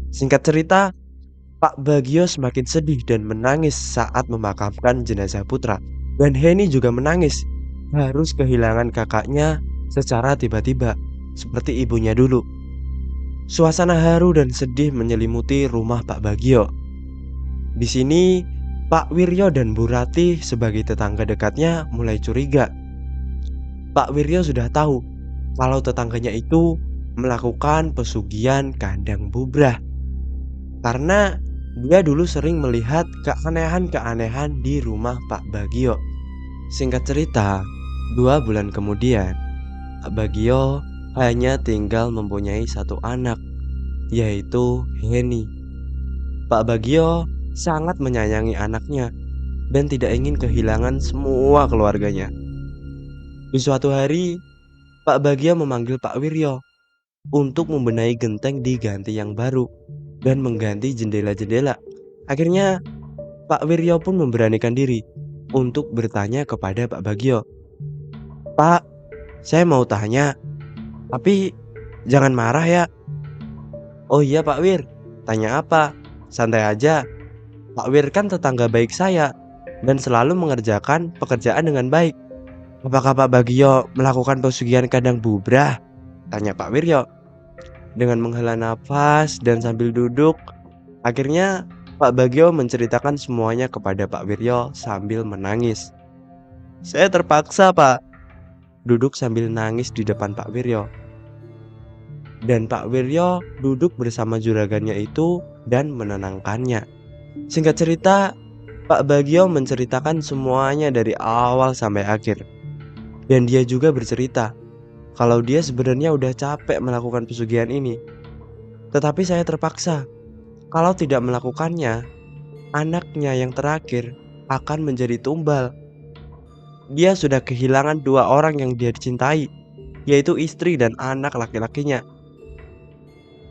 Singkat cerita, Pak Bagio semakin sedih dan menangis saat memakamkan jenazah Putra. Dan Heni juga menangis, harus kehilangan kakaknya secara tiba-tiba, seperti ibunya dulu. Suasana haru dan sedih menyelimuti rumah Pak Bagio. Di sini, Pak Wiryo dan Bu Ratih sebagai tetangga dekatnya mulai curiga. Pak Wiryo sudah tahu kalau tetangganya itu melakukan pesugihan kandang bubrah. Karena dia dulu sering melihat keanehan-keanehan di rumah Pak Bagio. Singkat cerita, 2 bulan kemudian, Pak Bagio hanya tinggal mempunyai satu anak, yaitu Heni. Pak Bagio sangat menyayangi anaknya dan tidak ingin kehilangan semua keluarganya. Di suatu hari, Pak Bagio memanggil Pak Wiryo untuk membenahi genteng di ganti yang baru dan mengganti jendela-jendela. Akhirnya, Pak Wiryo pun memberanikan diri untuk bertanya kepada Pak Bagio. "Pak, saya mau tanya, tapi jangan marah ya." "Oh iya Pak Wir, tanya apa? Santai aja. Pak Wir kan tetangga baik saya dan selalu mengerjakan pekerjaan dengan baik. Apakah Pak Bagio melakukan pesugihan kandang bubrah?" tanya Pak Wiryo. Dengan menghela nafas dan sambil duduk, akhirnya Pak Bagio menceritakan semuanya kepada Pak Wiryo sambil menangis. "Saya terpaksa Pak," duduk sambil nangis di depan Pak Wiryo. Dan Pak Wiryo duduk bersama juragannya itu dan menenangkannya. Singkat cerita, Pak Bagio menceritakan semuanya dari awal sampai akhir. Dan dia juga bercerita kalau dia sebenarnya udah capek melakukan pesugihan ini. Tetapi saya terpaksa. Kalau tidak melakukannya, anaknya yang terakhir akan menjadi tumbal. Dia sudah kehilangan 2 orang yang dia cintai, yaitu istri dan anak laki-lakinya.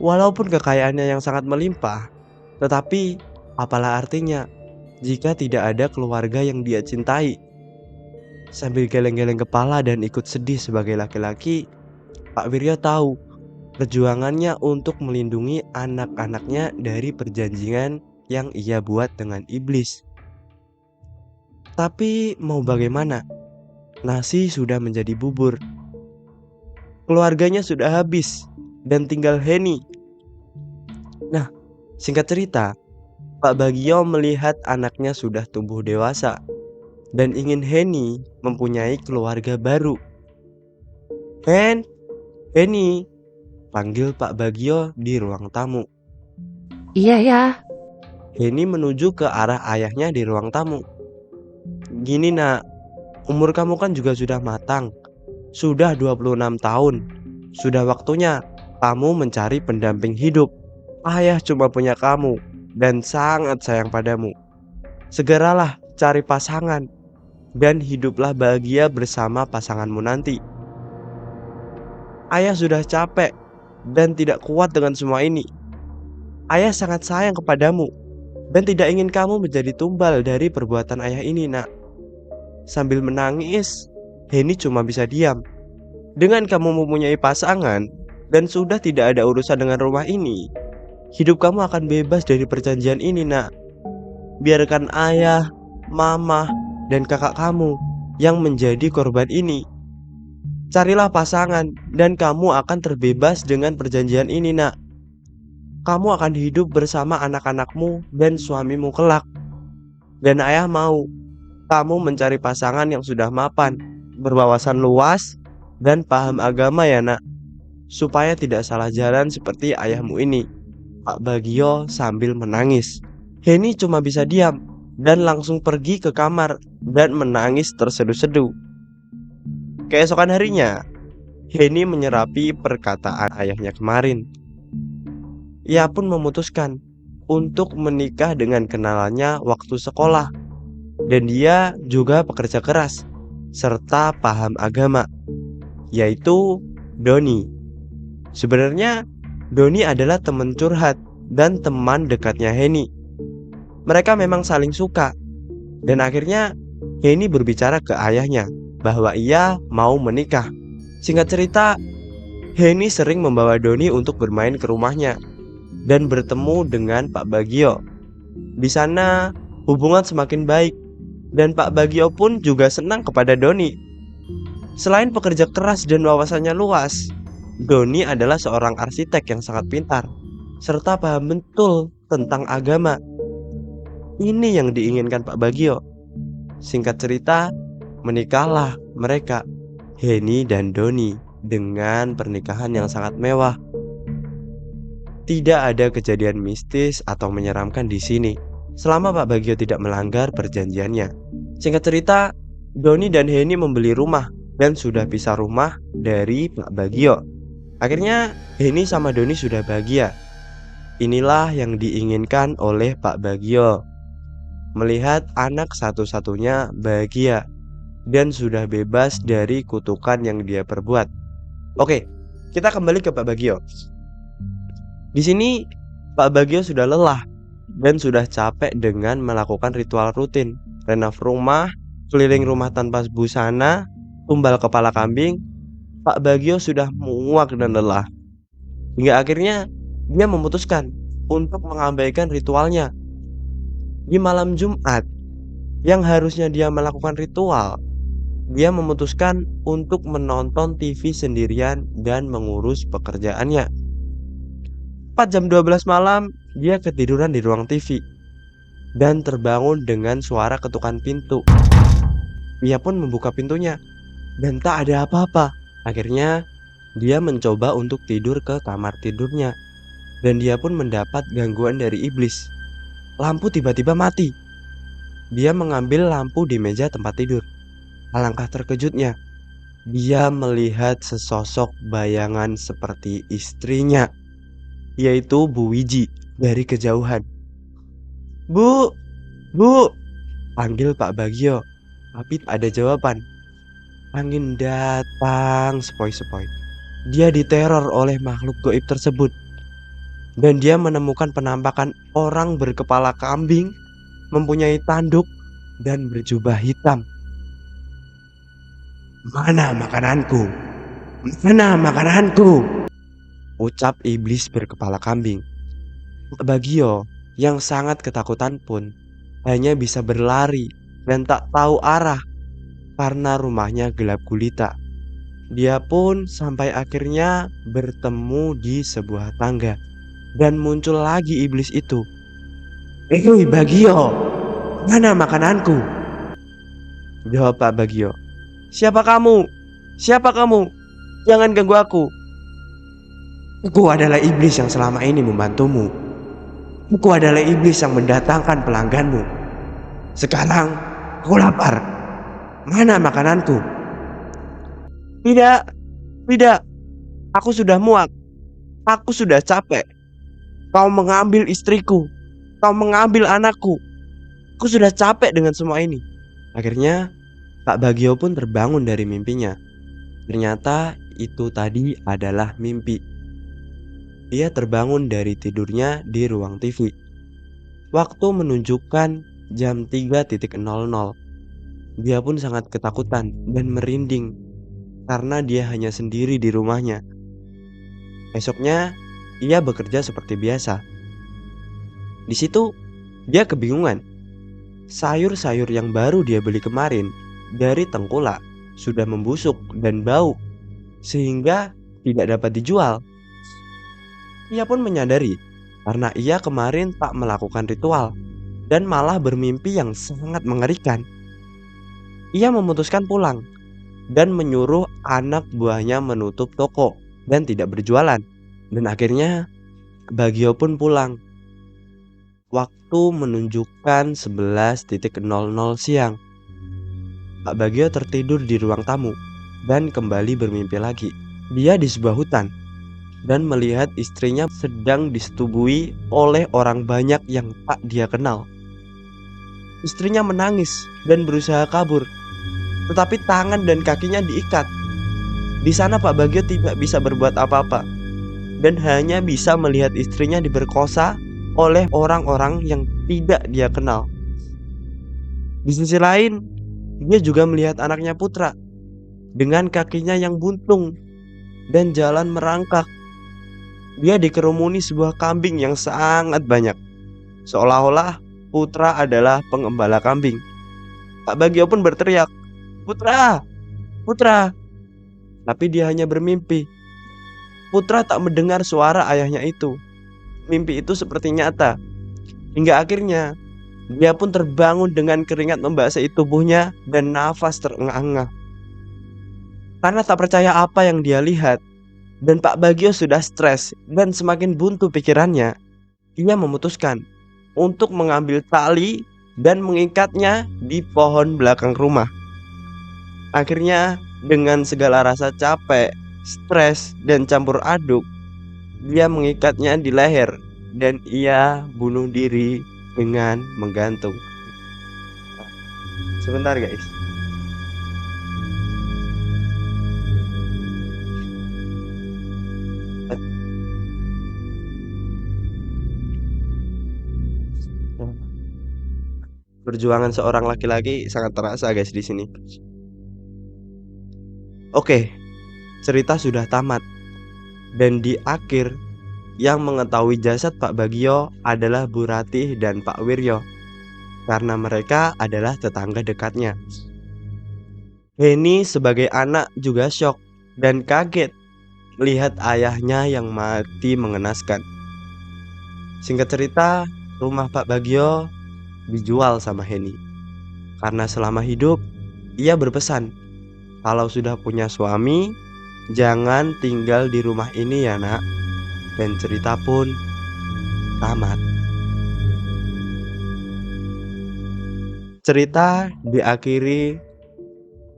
Walaupun kekayaannya yang sangat melimpah, tetapi apalah artinya jika tidak ada keluarga yang dia cintai? Sambil geleng-geleng kepala dan ikut sedih sebagai laki-laki, Pak Wiryo tahu perjuangannya untuk melindungi anak-anaknya dari perjanjian yang ia buat dengan iblis. Tapi mau bagaimana? Nasi sudah menjadi bubur. Keluarganya sudah habis dan tinggal Heni. Nah, singkat cerita, Pak Bagio melihat anaknya sudah tumbuh dewasa dan ingin Heni mempunyai keluarga baru. Heni, panggil Pak Bagio di ruang tamu. Iya ya, Heni menuju ke arah ayahnya di ruang tamu. "Gini nak, umur kamu kan juga sudah matang. Sudah 26 tahun. Sudah waktunya kamu mencari pendamping hidup. Ayah cuma punya kamu dan sangat sayang padamu. Segeralah cari pasangan dan hiduplah bahagia bersama pasanganmu nanti. Ayah sudah capek dan tidak kuat dengan semua ini. Ayah sangat sayang kepadamu dan tidak ingin kamu menjadi tumbal dari perbuatan ayah ini nak." Sambil menangis, Heni cuma bisa diam. Dengan kamu mempunyai pasangan dan sudah tidak ada urusan dengan rumah ini, hidup kamu akan bebas dari perjanjian ini nak. Biarkan ayah mama, dan kakak kamu yang menjadi korban ini. Carilah pasangan dan kamu akan terbebas dengan perjanjian ini, nak. Kamu akan hidup bersama anak-anakmu dan suamimu kelak. Dan ayah mau kamu mencari pasangan yang sudah mapan, berwawasan luas, dan paham agama ya, nak. Supaya tidak salah jalan seperti ayahmu ini, Pak Bagio sambil menangis. Heni cuma bisa diam dan langsung pergi ke kamar dan menangis terseduh-seduh. Keesokan harinya, Heni menyerapi perkataan ayahnya kemarin. Ia pun memutuskan untuk menikah dengan kenalannya waktu sekolah. Dan dia juga pekerja keras serta paham agama, yaitu Doni. Sebenarnya Doni adalah teman curhat dan teman dekatnya Heni. Mereka memang saling suka. Dan akhirnya Heni berbicara ke ayahnya bahwa ia mau menikah. Singkat cerita, Heni sering membawa Doni untuk bermain ke rumahnya dan bertemu dengan Pak Bagio. Di sana hubungan semakin baik dan Pak Bagio pun juga senang kepada Doni. Selain pekerja keras dan wawasannya luas, Doni adalah seorang arsitek yang sangat pintar serta paham betul tentang agama. Ini yang diinginkan Pak Bagio. Singkat cerita, menikahlah mereka, Heni dan Doni, dengan pernikahan yang sangat mewah. Tidak ada kejadian mistis atau menyeramkan di sini selama Pak Bagio tidak melanggar perjanjiannya. Singkat cerita, Doni dan Heni membeli rumah dan sudah pisah rumah dari Pak Bagio. Akhirnya Heni sama Doni sudah bahagia. Inilah yang diinginkan oleh Pak Bagio, melihat anak satu-satunya bahagia dan sudah bebas dari kutukan yang dia perbuat. Oke, kita kembali ke Pak Bagio. Di sini Pak Bagio sudah lelah dan sudah capek dengan melakukan ritual rutin, renov rumah, keliling rumah tanpa busana, tumbal kepala kambing. Pak Bagio sudah muak dan lelah. Hingga akhirnya dia memutuskan untuk mengabaikan ritualnya. Di malam Jumat yang harusnya dia melakukan ritual, dia memutuskan untuk menonton TV sendirian dan mengurus pekerjaannya. 4 jam 12 malam, dia ketiduran di ruang TV dan terbangun dengan suara ketukan pintu. Ia pun membuka pintunya dan tak ada apa-apa. Akhirnya dia mencoba untuk tidur ke kamar tidurnya dan dia pun mendapat gangguan dari iblis. Lampu tiba-tiba mati. Dia mengambil lampu di meja tempat tidur. Alangkah terkejutnya, dia melihat sesosok bayangan seperti istrinya, yaitu Bu Wiji dari kejauhan. Bu, Bu, panggil Pak Bagio, tapi tak ada jawaban. Angin datang sepoi-sepoi. Dia diteror oleh makhluk gaib tersebut. Dan dia menemukan penampakan orang berkepala kambing, mempunyai tanduk, dan berjubah hitam. Mana makananku? Mana makananku? Ucap iblis berkepala kambing. Pak Bagio yang sangat ketakutan pun hanya bisa berlari dan tak tahu arah karena rumahnya gelap gulita. Dia pun sampai akhirnya bertemu di sebuah tangga dan muncul lagi iblis itu. "Hei Bagio, mana makananku?" Jawab Pak Bagio. "Siapa kamu? Siapa kamu? Jangan ganggu aku. Aku adalah iblis yang selama ini membantumu. Aku adalah iblis yang mendatangkan pelangganmu. Sekarang aku lapar. Mana makananku?" "Tidak, tidak. Aku sudah muak. Aku sudah capek. Kau mengambil istriku. Kau mengambil anakku. Aku sudah capek dengan semua ini." Akhirnya Pak Bagio pun terbangun dari mimpinya. Ternyata itu tadi adalah mimpi. Dia terbangun dari tidurnya di ruang TV. Waktu menunjukkan jam 3.00. Dia pun sangat ketakutan dan merinding karena dia hanya sendiri di rumahnya. Esoknya ia bekerja seperti biasa. Di situ dia kebingungan. sayur-sayur yang baru dia beli kemarin dari tengkulak sudah membusuk dan bau sehingga tidak dapat dijual. Ia pun menyadari karena ia kemarin tak melakukan ritual dan malah bermimpi yang sangat mengerikan. Ia memutuskan pulang dan menyuruh anak buahnya menutup toko dan tidak berjualan. Dan akhirnya Bagio pun pulang. Waktu menunjukkan 11.00 siang. Pak Bagio tertidur di ruang tamu dan kembali bermimpi lagi. Dia di sebuah hutan dan melihat istrinya sedang disetubui oleh orang banyak yang tak dia kenal. Istrinya menangis dan berusaha kabur, tetapi tangan dan kakinya diikat. Di sana Pak Bagio tidak bisa berbuat apa-apa dan hanya bisa melihat istrinya diperkosa oleh orang-orang yang tidak dia kenal. Di sisi lain, dia juga melihat anaknya Putra dengan kakinya yang buntung dan jalan merangkak. Dia dikerumuni sebuah kambing yang sangat banyak, seolah-olah Putra adalah pengembala kambing. Pak Bagio pun berteriak, "Putra! Putra!" Tapi dia hanya bermimpi. Putra tak mendengar suara ayahnya itu. Mimpi itu seperti nyata. Hingga akhirnya dia pun terbangun dengan keringat membasahi tubuhnya dan nafas terengah-engah. Karena tak percaya apa yang dia lihat, dan Pak Bagio sudah stres dan semakin buntu pikirannya, ia memutuskan untuk mengambil tali dan mengikatnya di pohon belakang rumah. Akhirnya dengan segala rasa capek, stres, dan campur aduk, dia mengikatnya di leher dan ia bunuh diri dengan menggantung. Sebentar guys. Perjuangan seorang laki-laki sangat terasa guys di sini. Oke, cerita sudah tamat. Dan di akhir, yang mengetahui jasad Pak Bagio adalah Bu Ratih dan Pak Wiryo, karena mereka adalah tetangga dekatnya. Heni sebagai anak juga syok dan kaget melihat ayahnya yang mati mengenaskan. Singkat cerita, rumah Pak Bagio dijual sama Heni. Karena selama hidup, ia berpesan, kalau sudah punya suami, jangan tinggal di rumah ini ya nak. Dan cerita pun tamat. Cerita diakhiri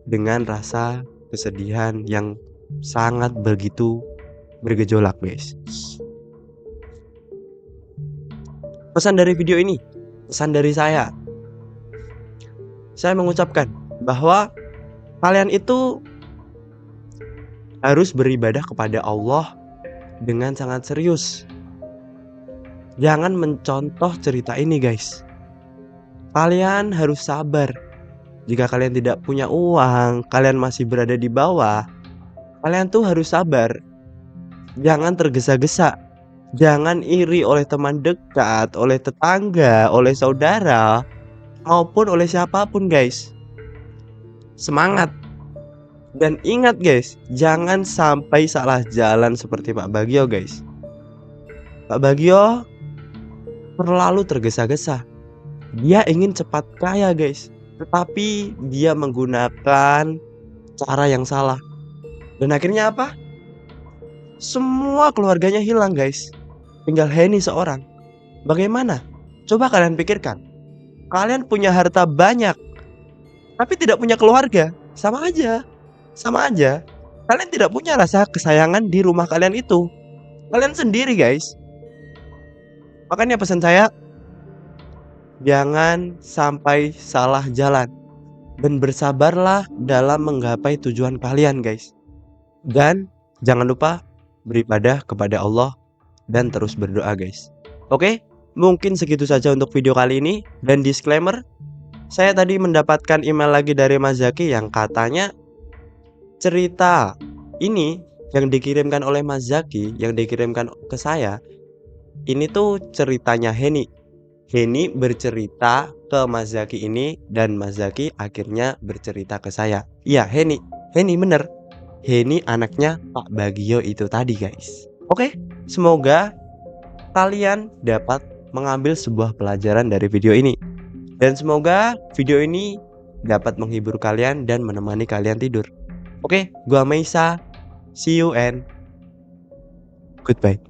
dengan rasa kesedihan yang sangat begitu bergejolak guys. Pesan dari video ini, pesan dari saya mengucapkan bahwa kalian itu harus beribadah kepada Allah dengan sangat serius. Jangan mencontoh cerita ini guys. Kalian harus sabar. Jika kalian tidak punya uang, kalian masih berada di bawah, kalian tuh harus sabar. Jangan tergesa-gesa. Jangan iri oleh teman dekat, oleh tetangga, oleh saudara, maupun oleh siapapun guys. Semangat. Dan ingat guys, jangan sampai salah jalan seperti Pak Bagio guys. Pak Bagio terlalu tergesa-gesa. Dia ingin cepat kaya guys, tetapi dia menggunakan cara yang salah. Dan akhirnya apa? Semua keluarganya hilang guys. Tinggal Heni seorang. Bagaimana? Coba kalian pikirkan. Kalian punya harta banyak, tapi tidak punya keluarga. Sama aja. Sama aja. Kalian tidak punya rasa kesayangan di rumah kalian itu. Kalian sendiri guys. Makanya pesan saya, jangan sampai salah jalan. Dan bersabarlah dalam menggapai tujuan kalian guys. Dan jangan lupa beribadah kepada Allah dan terus berdoa guys. Oke, mungkin segitu saja untuk video kali ini. Dan disclaimer, saya tadi mendapatkan email lagi dari Mas Zaki yang katanya cerita ini yang dikirimkan oleh Mas Zaki, yang dikirimkan ke saya, ini tuh ceritanya Heni. Heni bercerita ke Mas Zaki ini dan Mas Zaki akhirnya bercerita ke saya. Iya, Heni bener. Heni anaknya Pak Bagio itu tadi, guys. Oke, semoga kalian dapat mengambil sebuah pelajaran dari video ini. Dan semoga video ini dapat menghibur kalian dan menemani kalian tidur. Oke, gua Meisa. See you and goodbye.